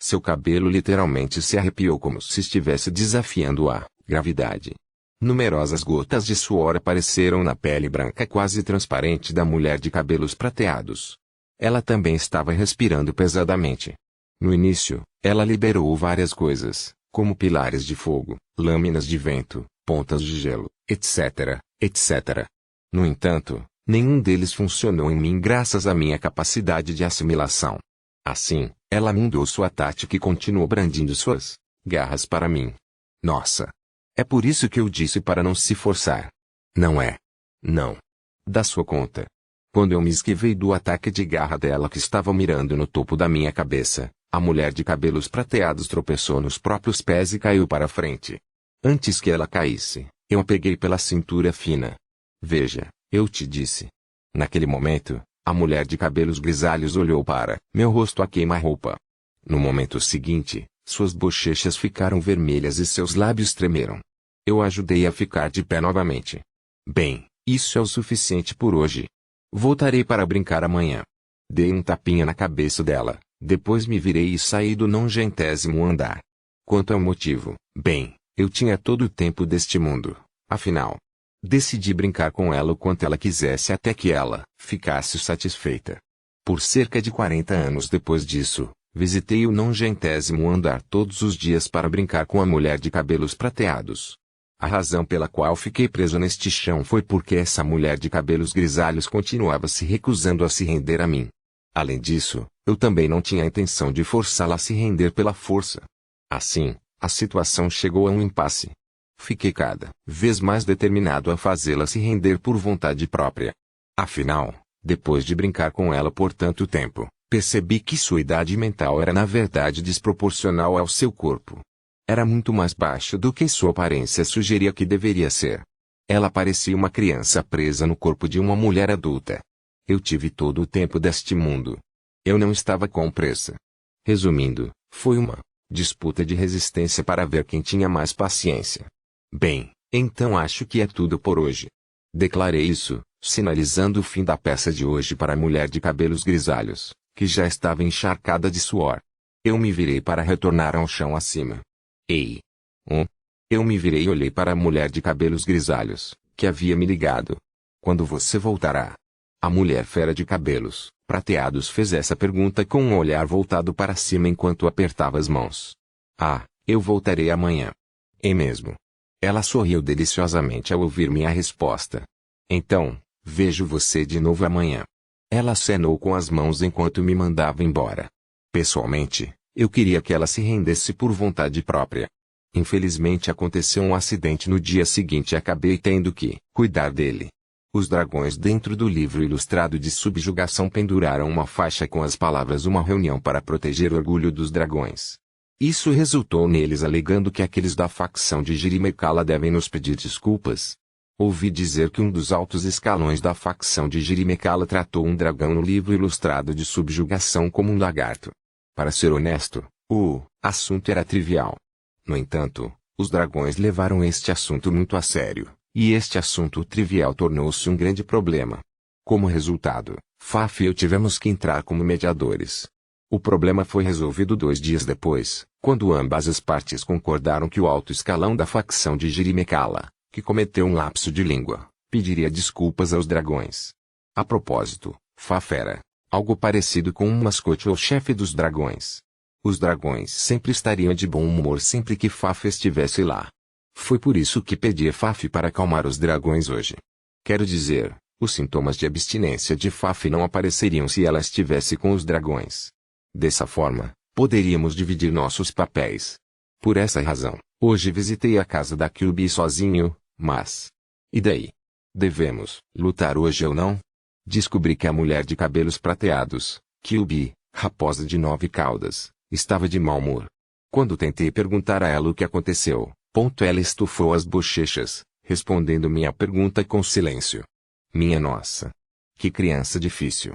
Seu cabelo literalmente se arrepiou como se estivesse desafiando a gravidade. Numerosas gotas de suor apareceram na pele branca quase transparente da mulher de cabelos prateados. Ela também estava respirando pesadamente. No início, ela liberou várias coisas, como pilares de fogo, lâminas de vento, pontas de gelo, etc., etc. No entanto, nenhum deles funcionou em mim graças à minha capacidade de assimilação. Assim, ela mudou sua tática e continuou brandindo suas garras para mim. Nossa! É por isso que eu disse para não se forçar. Não é? Não. Dá sua conta. Quando eu me esquivei do ataque de garra dela que estava mirando no topo da minha cabeça, a mulher de cabelos prateados tropeçou nos próprios pés e caiu para frente. Antes que ela caísse, eu a peguei pela cintura fina. Veja, eu te disse. Naquele momento, a mulher de cabelos grisalhos olhou para meu rosto a queima-roupa. No momento seguinte, suas bochechas ficaram vermelhas e seus lábios tremeram. Eu a ajudei a ficar de pé novamente. Bem, isso é o suficiente por hoje. Voltarei para brincar amanhã. Dei um tapinha na cabeça dela, depois me virei e saí do 90º andar. Quanto ao motivo, bem, eu tinha todo o tempo deste mundo, afinal. Decidi brincar com ela o quanto ela quisesse até que ela ficasse satisfeita. Por cerca de 40 anos depois disso, visitei o 90º andar todos os dias para brincar com a mulher de cabelos prateados. A razão pela qual fiquei preso neste chão foi porque essa mulher de cabelos grisalhos continuava se recusando a se render a mim. Além disso, eu também não tinha a intenção de forçá-la a se render pela força. Assim, a situação chegou a um impasse. Fiquei cada vez mais determinado a fazê-la se render por vontade própria. Afinal, depois de brincar com ela por tanto tempo, percebi que sua idade mental era na verdade desproporcional ao seu corpo. Era muito mais baixa do que sua aparência sugeria que deveria ser. Ela parecia uma criança presa no corpo de uma mulher adulta. Eu tive todo o tempo deste mundo. Eu não estava com pressa. Resumindo, foi uma disputa de resistência para ver quem tinha mais paciência. Bem, então acho que é tudo por hoje. Declarei isso, sinalizando o fim da peça de hoje para a mulher de cabelos grisalhos, que já estava encharcada de suor. Eu me virei para retornar ao chão acima. Ei! Eu me virei e olhei para a mulher de cabelos grisalhos, que havia me ligado. Quando você voltará? A mulher fera de cabelos prateados fez essa pergunta com um olhar voltado para cima enquanto apertava as mãos. Ah, eu voltarei amanhã. É mesmo. Ela sorriu deliciosamente ao ouvir minha resposta. Então, vejo você de novo amanhã. Ela acenou com as mãos enquanto me mandava embora. Pessoalmente, eu queria que ela se rendesse por vontade própria. Infelizmente aconteceu um acidente no dia seguinte e acabei tendo que cuidar dele. Os dragões dentro do livro ilustrado de subjugação penduraram uma faixa com as palavras "uma reunião para proteger o orgulho dos dragões". Isso resultou neles alegando que aqueles da facção de Jirimekala devem nos pedir desculpas. Ouvi dizer que um dos altos escalões da facção de Jirimekala tratou um dragão no livro ilustrado de subjugação como um lagarto. Para ser honesto, o assunto era trivial. No entanto, os dragões levaram este assunto muito a sério. E este assunto trivial tornou-se um grande problema. Como resultado, Faf e eu tivemos que entrar como mediadores. O problema foi resolvido 2 dias depois, quando ambas as partes concordaram que o alto escalão da facção de Jirimekala, que cometeu um lapso de língua, pediria desculpas aos dragões. A propósito, Faf era algo parecido com um mascote ou chefe dos dragões. Os dragões sempre estariam de bom humor sempre que Faf estivesse lá. Foi por isso que pedi a Faf para acalmar os dragões hoje. Quero dizer, os sintomas de abstinência de Faf não apareceriam se ela estivesse com os dragões. Dessa forma, poderíamos dividir nossos papéis. Por essa razão, hoje visitei a casa da Kyubi sozinho, mas... E daí? Devemos lutar hoje ou não? Descobri que a mulher de cabelos prateados, Kyubi, raposa de 9 caudas, estava de mau humor. Quando tentei perguntar a ela o que aconteceu, ela estufou as bochechas, respondendo minha pergunta com silêncio. Minha nossa! Que criança difícil!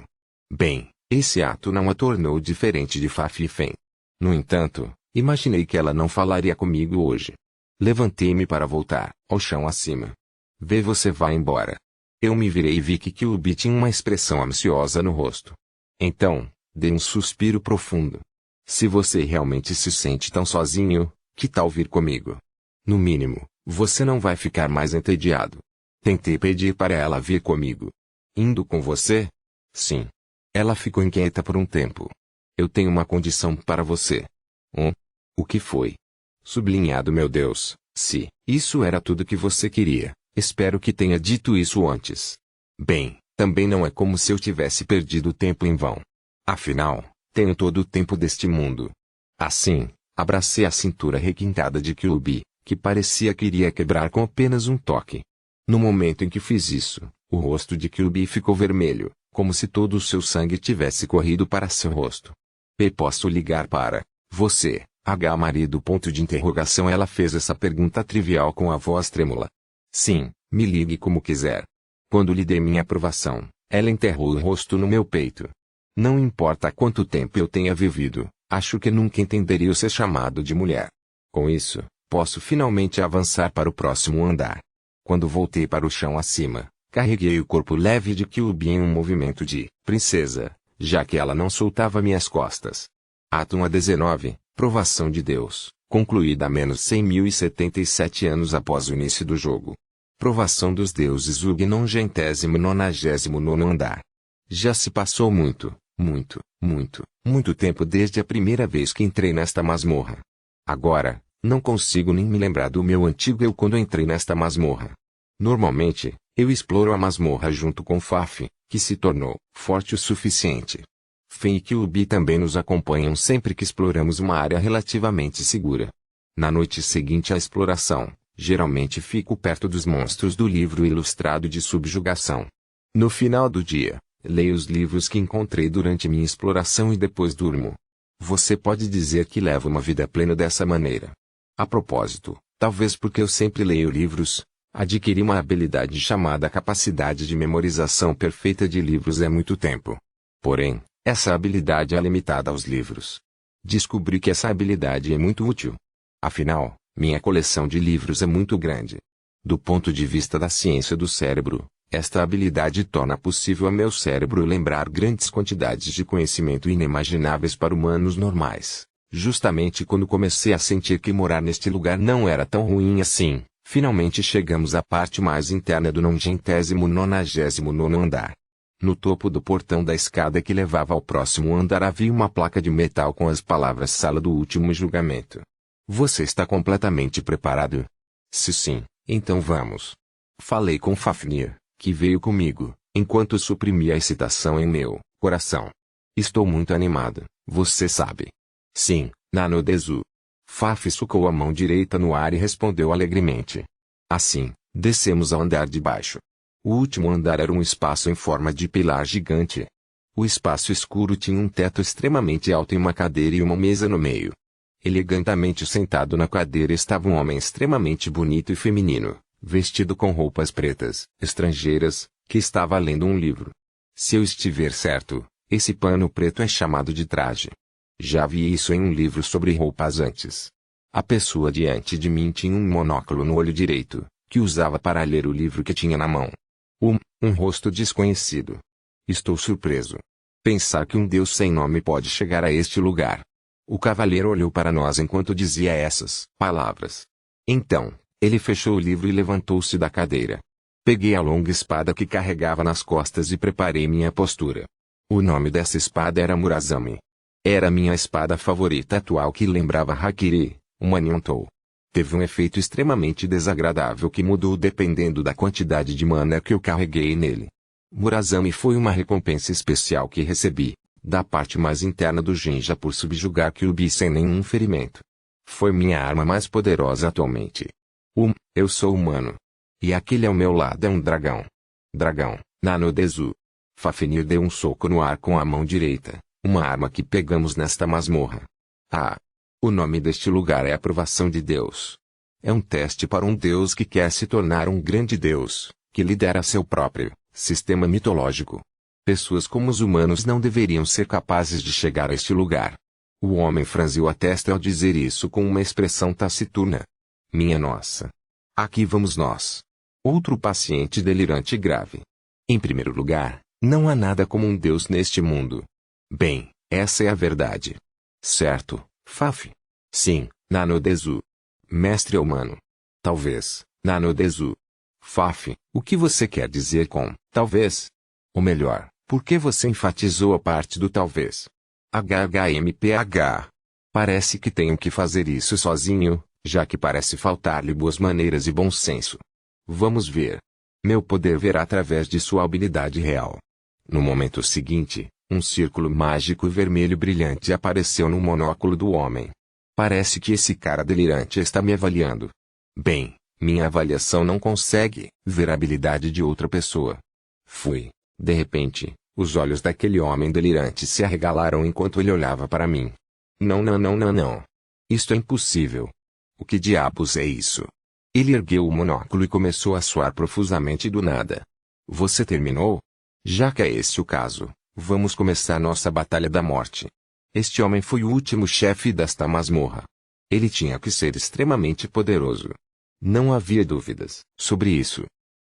Bem, esse ato não a tornou diferente de Faf e Fen. No entanto, imaginei que ela não falaria comigo hoje. Levantei-me para voltar ao chão acima. Vê, você vai embora. Eu me virei e vi que Kyubi tinha uma expressão ansiosa no rosto. Então, dei um suspiro profundo. Se você realmente se sente tão sozinho, que tal vir comigo? No mínimo, você não vai ficar mais entediado. Tentei pedir para ela vir comigo. Indo com você? Sim. Ela ficou inquieta por um tempo. Eu tenho uma condição para você. O que foi? Sublinhado, meu Deus, se isso era tudo que você queria, espero que tenha dito isso antes. Bem, também não é como se eu tivesse perdido tempo em vão. Afinal, tenho todo o tempo deste mundo. Assim, abracei a cintura requintada de Kyuubi, que parecia que iria quebrar com apenas um toque. No momento em que fiz isso, o rosto de Kyuubi ficou vermelho, como se todo o seu sangue tivesse corrido para seu rosto. Posso ligar para você, marido? Ela fez essa pergunta trivial com a voz trêmula. Sim, me ligue como quiser. Quando lhe dei minha aprovação, ela enterrou o rosto no meu peito. Não importa quanto tempo eu tenha vivido, acho que nunca entenderia o ser chamado de mulher. Com isso, posso finalmente avançar para o próximo andar. Quando voltei para o chão acima, carreguei o corpo leve de Kyuubi em um movimento de princesa, já que ela não soltava minhas costas. Ato 1 a 19, Provação de Deus, concluída a menos 100.077 anos após o início do jogo. Provação dos deuses UG 99º andar. Já se passou muito tempo desde a primeira vez que entrei nesta masmorra. Agora, não consigo nem me lembrar do meu antigo eu quando entrei nesta masmorra. Normalmente, eu exploro a masmorra junto com Faf, que se tornou forte o suficiente. Fen e Kyuubi também nos acompanham sempre que exploramos uma área relativamente segura. Na noite seguinte à exploração, geralmente fico perto dos monstros do livro ilustrado de subjugação. No final do dia, leio os livros que encontrei durante minha exploração e depois durmo. Você pode dizer que levo uma vida plena dessa maneira. A propósito, talvez porque eu sempre leio livros, adquiri uma habilidade chamada capacidade de memorização perfeita de livros há muito tempo. Porém, essa habilidade é limitada aos livros. Descobri que essa habilidade é muito útil. Afinal, minha coleção de livros é muito grande. Do ponto de vista da ciência do cérebro, esta habilidade torna possível a meu cérebro lembrar grandes quantidades de conhecimento inimagináveis para humanos normais. Justamente quando comecei a sentir que morar neste lugar não era tão ruim assim, finalmente chegamos à parte mais interna do 99º andar. No topo do portão da escada que levava ao próximo andar havia uma placa de metal com as palavras Sala do Último Julgamento. Você está completamente preparado? Se sim, então vamos. Falei com Fafnir, que veio comigo, enquanto suprimia a excitação em meu coração. Estou muito animado, você sabe. Sim, Nanodezu. Faf socou a mão direita no ar e respondeu alegremente. Assim, descemos ao andar de baixo. O último andar era um espaço em forma de pilar gigante. O espaço escuro tinha um teto extremamente alto e uma cadeira e uma mesa no meio. Elegantemente sentado na cadeira estava um homem extremamente bonito e feminino, vestido com roupas pretas, estrangeiras, que estava lendo um livro. Se eu estiver certo, esse pano preto é chamado de traje. Já vi isso em um livro sobre roupas antes. A pessoa diante de mim tinha um monóculo no olho direito, que usava para ler o livro que tinha na mão. Um rosto desconhecido. Estou surpreso. Pensar que um deus sem nome pode chegar a este lugar. O cavaleiro olhou para nós enquanto dizia essas palavras. Então, ele fechou o livro e levantou-se da cadeira. Peguei a longa espada que carregava nas costas e preparei minha postura. O nome dessa espada era Murazami. Era minha espada favorita atual que lembrava Hakiri, uma Nyontou. Teve um efeito extremamente desagradável que mudou dependendo da quantidade de mana que eu carreguei nele. Murazami foi uma recompensa especial que recebi, da parte mais interna do Jinja por subjugar Kyuubi sem nenhum ferimento. Foi minha arma mais poderosa atualmente. Eu sou humano. E aquele ao meu lado é um dragão. Dragão, Nanodezu. Fafnir deu um soco no ar com a mão direita, uma arma que pegamos nesta masmorra. O nome deste lugar é a Provação de Deus. É um teste para um deus que quer se tornar um grande deus, que lidera seu próprio sistema mitológico. Pessoas como os humanos não deveriam ser capazes de chegar a este lugar. O homem franziu a testa ao dizer isso com uma expressão taciturna. Minha nossa. Aqui vamos nós. Outro paciente delirante e grave. Em primeiro lugar, não há nada como um deus neste mundo. Bem, essa é a verdade. Certo, Faf? Sim, Nanodezu. Mestre humano. Talvez, Nanodezu. Faf, o que você quer dizer com talvez? Ou melhor, Por que você enfatizou a parte do talvez? HHMPH. Parece que tenho que fazer isso sozinho, já que parece faltar-lhe boas maneiras e bom senso. Vamos ver. Meu poder verá através de sua habilidade real. No momento seguinte, um círculo mágico vermelho brilhante apareceu no monóculo do homem. Parece que esse cara delirante está me avaliando. Bem, minha avaliação não consegue ver a habilidade de outra pessoa. Fui. De repente, os olhos daquele homem delirante se arregalaram enquanto ele olhava para mim. Não, não, não, não, não. Isto é impossível. O que diabos é isso? Ele ergueu o monóculo e começou a suar profusamente do nada. Você terminou? Já que é esse o caso, vamos começar nossa batalha da morte. Este homem foi o último chefe desta masmorra. Ele tinha que ser extremamente poderoso. Não havia dúvidas sobre isso.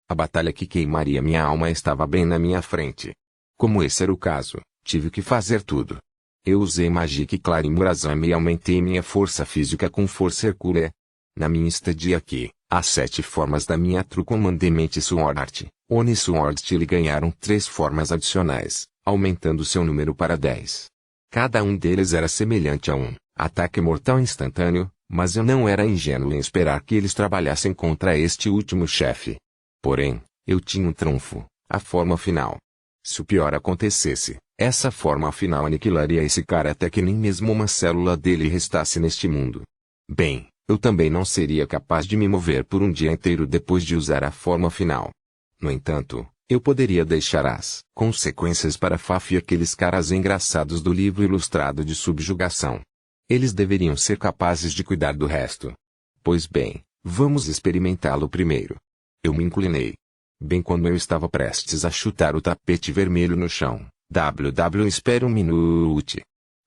A batalha que queimaria minha alma estava bem na minha frente. Como esse era o caso, tive que fazer tudo. Eu usei Magic Clarimburazame e aumentei minha força física com força Hercule. Na minha estadia aqui, as 7 formas da minha True Commandement Sword Art, Oni Sword Style ganharam 3 formas adicionais, aumentando seu número para 10. Cada um deles era semelhante a um ataque mortal instantâneo, mas eu não era ingênuo em esperar que eles trabalhassem contra este último chefe. Porém, eu tinha um trunfo, a forma final. Se o pior acontecesse, essa forma final aniquilaria esse cara até que nem mesmo uma célula dele restasse neste mundo. Bem, eu também não seria capaz de me mover por um dia inteiro depois de usar a forma final. No entanto, eu poderia deixar as consequências para Faf e aqueles caras engraçados do livro ilustrado de subjugação. Eles deveriam ser capazes de cuidar do resto. Pois bem, vamos experimentá-lo primeiro. Eu me inclinei. Bem quando eu estava prestes a chutar o tapete vermelho no chão, espera um minuto.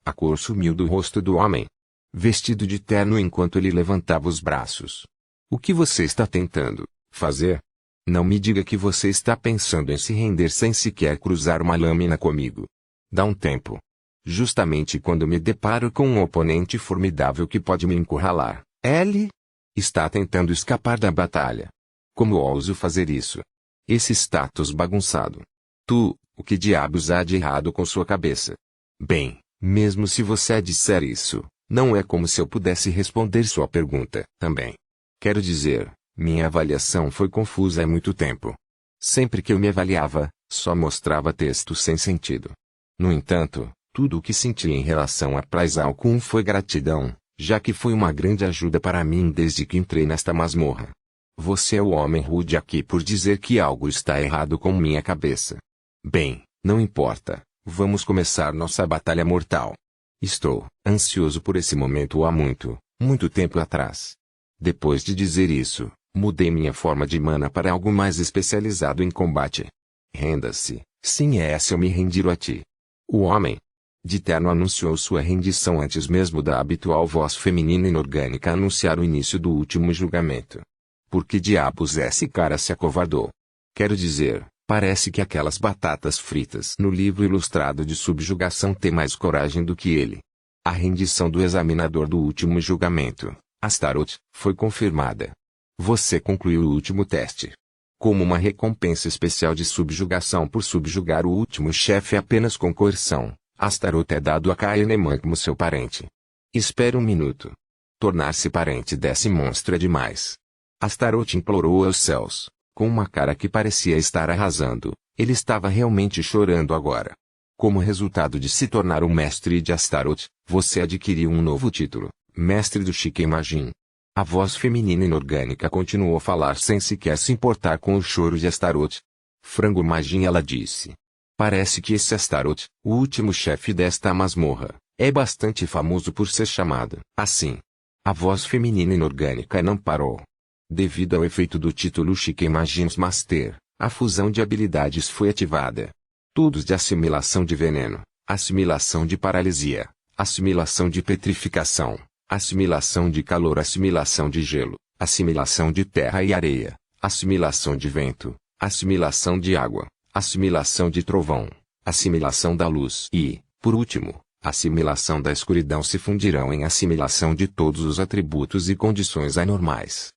A cor sumiu do rosto do homem. Vestido de terno enquanto ele levantava os braços. O que você está tentando fazer? Não me diga que você está pensando em se render sem sequer cruzar uma lâmina comigo. Dá um tempo. Justamente quando me deparo com um oponente formidável que pode me encurralar, ele está tentando escapar da batalha. Como ouso fazer isso? Esse status bagunçado. O que diabos há de errado com sua cabeça? Bem, mesmo se você disser isso, não é como se eu pudesse responder sua pergunta, também. Quero dizer, minha avaliação foi confusa há muito tempo. Sempre que eu me avaliava, só mostrava texto sem sentido. No entanto, tudo o que senti em relação a Praisal Kun foi gratidão, já que foi uma grande ajuda para mim desde que entrei nesta masmorra. Você é o homem rude aqui por dizer que algo está errado com minha cabeça. Bem, não importa, vamos começar nossa batalha mortal. Estou ansioso por esse momento há muito, muito tempo atrás. Depois de dizer isso, mudei minha forma de mana para algo mais especializado em combate. Renda-se, sim é essa eu me rendir a ti. O homem de terno anunciou sua rendição antes mesmo da habitual voz feminina inorgânica anunciar o início do último julgamento. Por que diabos esse cara se acovardou? Quero dizer, parece que aquelas batatas fritas no livro ilustrado de subjugação têm mais coragem do que ele. A rendição do examinador do último julgamento, Astaroth, foi confirmada. Você concluiu o último teste. Como uma recompensa especial de subjugação por subjugar o último chefe apenas com coerção, Astaroth é dado a Kaeneman como seu parente. Espere um minuto. Tornar-se parente desse monstro é demais. Astaroth implorou aos céus, com uma cara que parecia estar arrasando. Ele estava realmente chorando agora. Como resultado de se tornar um mestre de Astaroth, você adquiriu um novo título, Mestre do Shikemajin. A voz feminina inorgânica continuou a falar sem sequer se importar com o choro de Astaroth. Frango Majin, ela disse. Parece que esse Astaroth, o último chefe desta masmorra, é bastante famoso por ser chamado assim. A voz feminina inorgânica não parou. Devido ao efeito do título Shikemajin's Master, a fusão de habilidades foi ativada. Todos de assimilação de veneno, assimilação de paralisia, assimilação de petrificação, assimilação de calor, assimilação de gelo, assimilação de terra e areia, assimilação de vento, assimilação de água, assimilação de trovão, assimilação da luz e, por último, assimilação da escuridão se fundirão em assimilação de todos os atributos e condições anormais.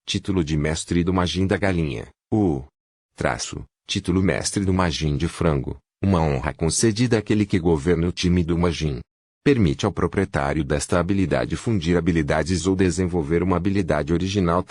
Título de Mestre do Majin da Galinha, título Mestre do Majin de Frango, Uma honra concedida àquele que governa o time do Majin. Permite ao proprietário desta habilidade fundir habilidades ou desenvolver uma habilidade original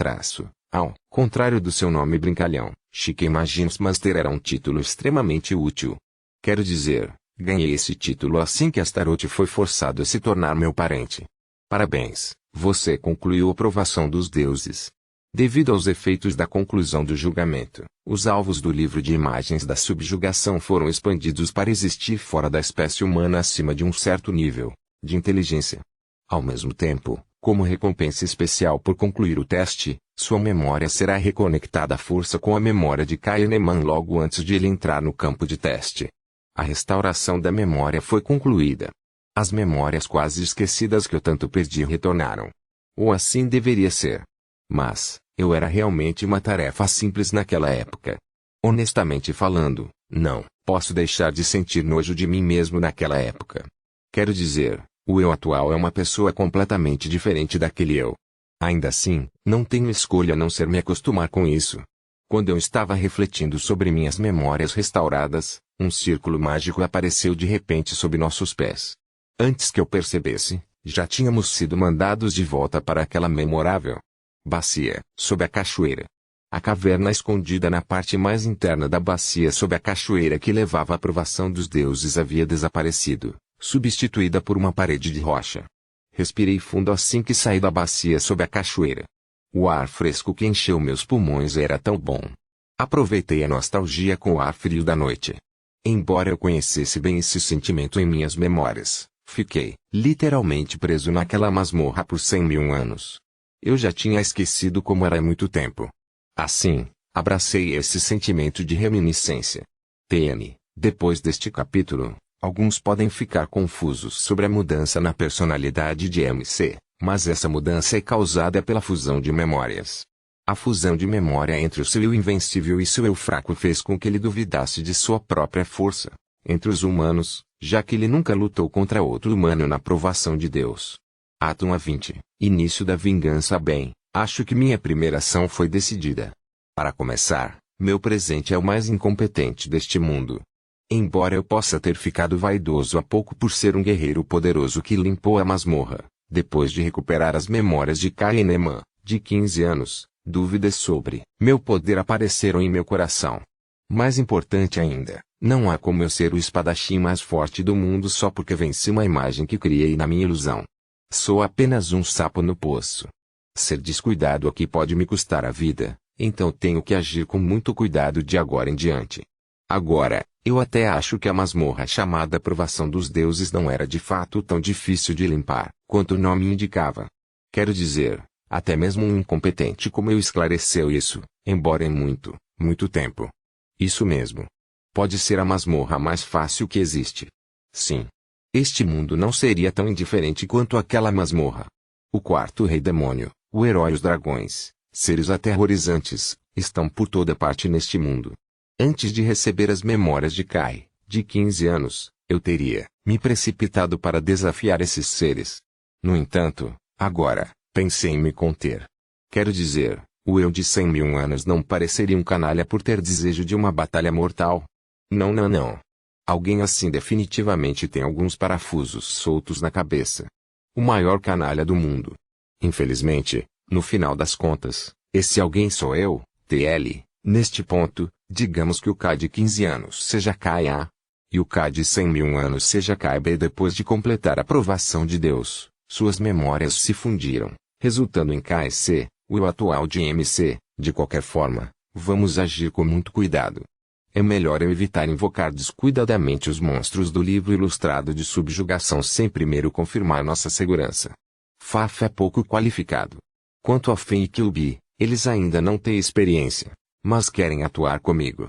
ao contrário do seu nome brincalhão, Shiken Majins Master era um título extremamente útil. Quero dizer, ganhei esse título assim que Astaroth foi forçado a se tornar meu parente. Parabéns, você concluiu a provação dos deuses. Devido aos efeitos da conclusão do julgamento, os alvos do livro de imagens da subjugação foram expandidos para existir fora da espécie humana acima de um certo nível de inteligência. Ao mesmo tempo, como recompensa especial por concluir o teste, sua memória será reconectada à força com a memória de Kahneman logo antes de ele entrar no campo de teste. A restauração da memória foi concluída. As memórias quase esquecidas que eu tanto perdi retornaram. Ou assim deveria ser. Mas, eu era realmente uma tarefa simples naquela época. Honestamente falando, não posso deixar de sentir nojo de mim mesmo naquela época. Quero dizer, o eu atual é uma pessoa completamente diferente daquele eu. Ainda assim, não tenho escolha a não ser me acostumar com isso. Quando eu estava refletindo sobre minhas memórias restauradas, um círculo mágico apareceu de repente sob nossos pés. Antes que eu percebesse, já tínhamos sido mandados de volta para aquela memorável bacia, sob a cachoeira. A caverna escondida na parte mais interna da bacia sob a cachoeira que levava à provação dos deuses havia desaparecido, substituída por uma parede de rocha. Respirei fundo assim que saí da bacia sob a cachoeira. O ar fresco que encheu meus pulmões era tão bom. Aproveitei a nostalgia com o ar frio da noite. Embora eu conhecesse bem esse sentimento em minhas memórias, fiquei, literalmente preso naquela masmorra por 100.000 anos. Eu já tinha esquecido como era há muito tempo. Assim, abracei esse sentimento de reminiscência. Depois deste capítulo, alguns podem ficar confusos sobre a mudança na personalidade de MC, mas essa mudança é causada pela fusão de memórias. A fusão de memória entre o seu eu invencível e seu eu fraco fez com que ele duvidasse de sua própria força, entre os humanos, já que ele nunca lutou contra outro humano na provação de Deus. Ato 1:20, início da vingança. Bem, acho que minha primeira ação foi decidida. Para começar, meu presente é o mais incompetente deste mundo. Embora eu possa ter ficado vaidoso há pouco por ser um guerreiro poderoso que limpou a masmorra, depois de recuperar as memórias de Kahneman, de 15 anos, dúvidas sobre meu poder apareceram em meu coração. Mais importante ainda, não há como eu ser o espadachim mais forte do mundo só porque venci uma imagem que criei na minha ilusão. Sou apenas um sapo no poço. Ser descuidado aqui pode me custar a vida, então tenho que agir com muito cuidado de agora em diante. Agora, eu até acho que a masmorra chamada Provação dos Deuses não era de fato tão difícil de limpar, quanto o nome indicava. Quero dizer, até mesmo um incompetente como eu esclareceu isso, embora em muito, muito tempo. Isso mesmo. Pode ser a masmorra mais fácil que existe. Sim. Este mundo não seria tão indiferente quanto aquela masmorra. O quarto rei demônio, o herói e os dragões, seres aterrorizantes, estão por toda parte neste mundo. Antes de receber as memórias de Kai, de 15 anos, eu teria me precipitado para desafiar esses seres. No entanto, agora, pensei em me conter. Quero dizer, o eu de 100.000 anos não pareceria um canalha por ter desejo de uma batalha mortal. Não. Alguém assim definitivamente tem alguns parafusos soltos na cabeça. O maior canalha do mundo. Infelizmente, no final das contas, esse alguém sou eu, TL. Neste ponto, digamos que o K de 15 anos seja KA, e o K de 100.000 anos seja KB. Depois de completar a provação de Deus, suas memórias se fundiram, resultando em KC, o eu atual de MC. De qualquer forma, vamos agir com muito cuidado. É melhor eu evitar invocar descuidadamente os monstros do livro ilustrado de subjugação sem primeiro confirmar nossa segurança. Faf é pouco qualificado. Quanto a Fen e Kilby, eles ainda não têm experiência, mas querem atuar comigo.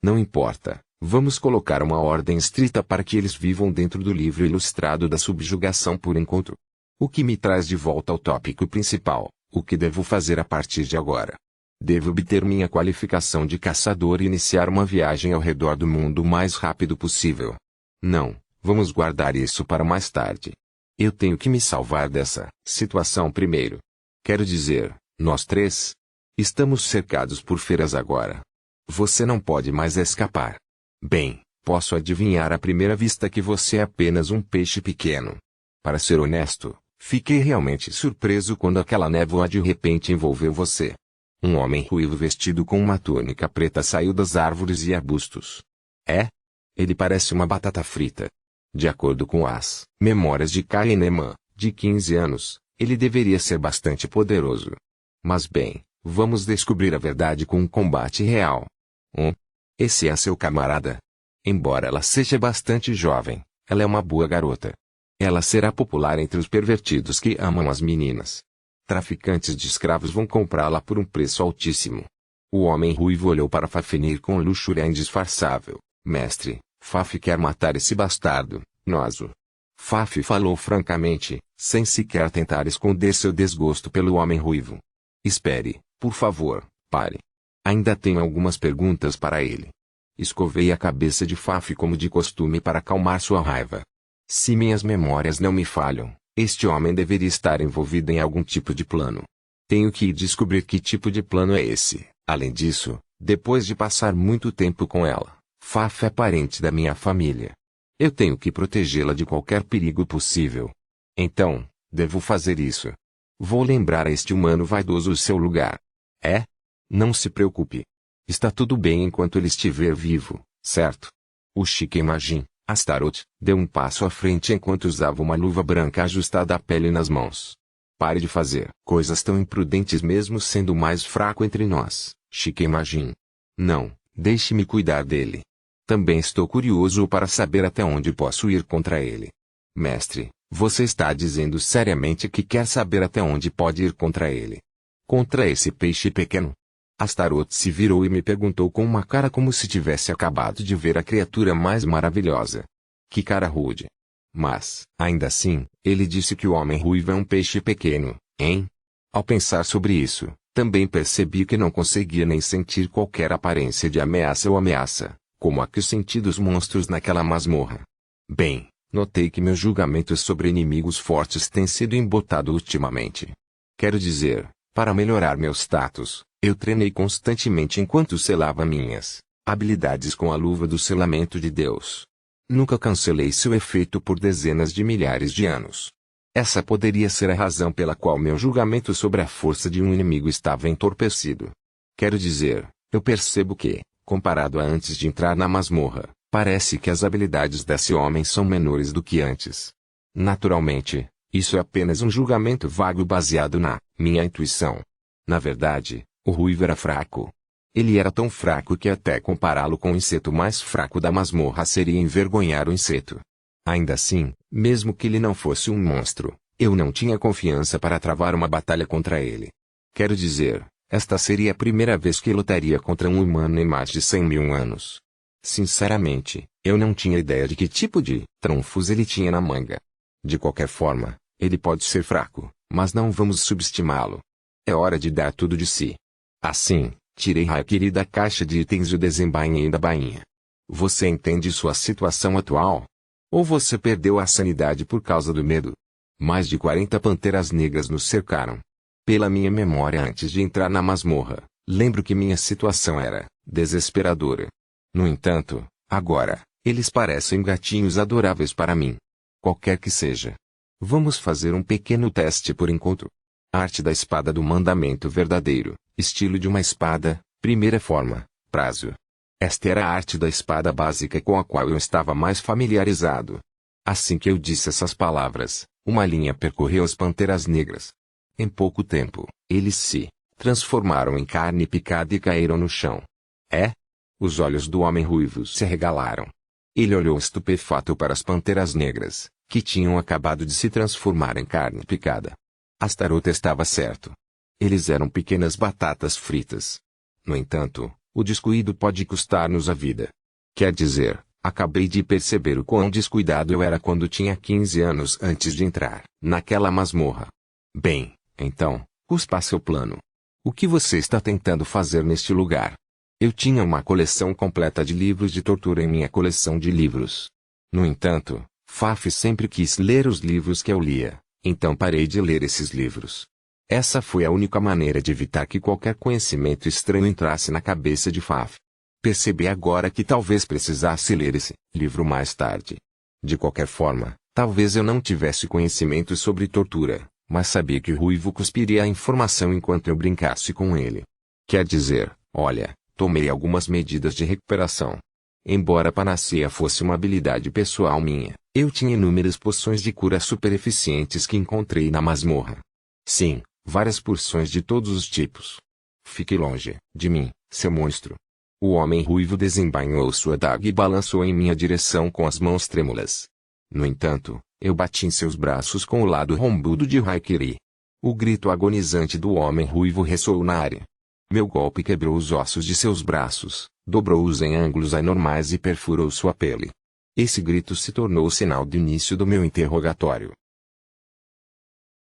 Não importa, vamos colocar uma ordem estrita para que eles vivam dentro do livro ilustrado da subjugação por enquanto. O que me traz de volta ao tópico principal, o que devo fazer a partir de agora? Devo obter minha qualificação de caçador e iniciar uma viagem ao redor do mundo o mais rápido possível. Não, vamos guardar isso para mais tarde. Eu tenho que me salvar dessa situação primeiro. Quero dizer, nós três estamos cercados por feras agora. Você não pode mais escapar. Bem, Posso adivinhar à primeira vista que você é apenas um peixe pequeno. Para ser honesto, fiquei realmente surpreso quando aquela névoa de repente envolveu você. Um homem ruivo vestido com uma túnica preta saiu das árvores e arbustos. É? Ele parece uma batata frita. De acordo com as memórias de Kahneman, de 15 anos, ele deveria ser bastante poderoso. Mas bem, vamos descobrir a verdade com um combate real. Esse é seu camarada. Embora ela seja bastante jovem, ela é uma boa garota. Ela será popular entre os pervertidos que amam as meninas. Traficantes de escravos vão comprá-la por um preço altíssimo. O homem ruivo olhou para Fafnir com luxúria indisfarçável. Mestre, Faf quer matar esse bastardo, nós o. Faf falou francamente, sem sequer tentar esconder seu desgosto pelo homem ruivo. Espere, por favor, pare. Ainda tenho algumas perguntas para ele. Escovei a cabeça de Faf como de costume para acalmar sua raiva. Se minhas memórias não me falham, este homem deveria estar envolvido em algum tipo de plano. Tenho que descobrir que tipo de plano é esse. Além disso, depois de passar muito tempo com ela, Faf é parente da minha família. Eu tenho que protegê-la de qualquer perigo possível. Então, devo fazer isso. Vou lembrar a este humano vaidoso o seu lugar. É? Não se preocupe. Está tudo bem enquanto ele estiver vivo, certo? O Shikemajin, Astaroth, deu um passo à frente enquanto usava uma luva branca ajustada à pele nas mãos. Pare de fazer coisas tão imprudentes mesmo sendo o mais fraco entre nós, Shikemajin. Não, deixe-me cuidar dele. Também estou curioso para saber até onde posso ir contra ele. Mestre, você está dizendo seriamente que quer saber até onde pode ir contra ele? Contra esse peixe pequeno? Astaroth se virou e me perguntou com uma cara como se tivesse acabado de ver a criatura mais maravilhosa. Que cara rude. Mas, ainda assim, ele disse que o homem ruivo é um peixe pequeno, hein? Ao pensar sobre isso, também percebi que não conseguia nem sentir qualquer aparência de ameaça ou ameaça, como a que senti dos monstros naquela masmorra. Bem, notei que meus julgamentos sobre inimigos fortes têm sido embotados ultimamente. Quero dizer, para melhorar meu status, eu treinei constantemente enquanto selava minhas habilidades com a luva do selamento de Deus. Nunca cancelei seu efeito por dezenas de milhares de anos. Essa poderia ser a razão pela qual meu julgamento sobre a força de um inimigo estava entorpecido. Quero dizer, eu percebo que, comparado a antes de entrar na masmorra, parece que as habilidades desse homem são menores do que antes. Naturalmente, isso é apenas um julgamento vago baseado na minha intuição. Na verdade, o ruivo era fraco. Ele era tão fraco que até compará-lo com o inseto mais fraco da masmorra seria envergonhar o inseto. Ainda assim, mesmo que ele não fosse um monstro, eu não tinha confiança para travar uma batalha contra ele. Quero dizer, esta seria a primeira vez que lutaria contra um humano em mais de 100 mil anos. Sinceramente, eu não tinha ideia de que tipo de trunfos ele tinha na manga. De qualquer forma, ele pode ser fraco, mas não vamos subestimá-lo. É hora de dar tudo de si. Assim, tirei Haikiri da caixa de itens e o desembainhei da bainha. Você entende sua situação atual? Ou você perdeu a sanidade por causa do medo? Mais de 40 panteras negras nos cercaram. Pela minha memória antes de entrar na masmorra, lembro que minha situação era desesperadora. No entanto, agora, eles parecem gatinhos adoráveis para mim. Qualquer que seja. Vamos fazer um pequeno teste por enquanto. Arte da espada do mandamento verdadeiro, estilo de uma espada, primeira forma, prazo. Esta era a arte da espada básica com a qual eu estava mais familiarizado. Assim que eu disse essas palavras, uma linha percorreu as panteras negras. Em pouco tempo, eles se transformaram em carne picada e caíram no chão. É? Os olhos do homem ruivo se arregalaram. Ele olhou estupefato para as panteras negras, que tinham acabado de se transformar em carne picada. Astaroth estava certo. Eles eram pequenas batatas fritas. No entanto, o descuido pode custar-nos a vida. Quer dizer, acabei de perceber o quão descuidado eu era quando tinha 15 anos antes de entrar naquela masmorra. Bem, então, cuspa seu plano. O que você está tentando fazer neste lugar? Eu tinha uma coleção completa de livros de tortura em minha coleção de livros. No entanto, Faf sempre quis ler os livros que eu lia, então parei de ler esses livros. Essa foi a única maneira de evitar que qualquer conhecimento estranho entrasse na cabeça de Faf. Percebi agora que talvez precisasse ler esse livro mais tarde. De qualquer forma, talvez eu não tivesse conhecimento sobre tortura, mas sabia que o Ruivo cuspiria a informação enquanto eu brincasse com ele. Quer dizer, olha, tomei algumas medidas de recuperação. Embora a panaceia fosse uma habilidade pessoal minha, eu tinha inúmeras poções de cura super eficientes que encontrei na masmorra. Sim, várias porções de todos os tipos. Fique longe de mim, seu monstro. O homem ruivo desembainhou sua adaga e balançou em minha direção com as mãos trêmulas. No entanto, eu bati em seus braços com o lado rombudo de Haikiri. O grito agonizante do homem ruivo ressoou na área. Meu golpe quebrou os ossos de seus braços, dobrou-os em ângulos anormais e perfurou sua pele. Esse grito se tornou o sinal do início do meu interrogatório.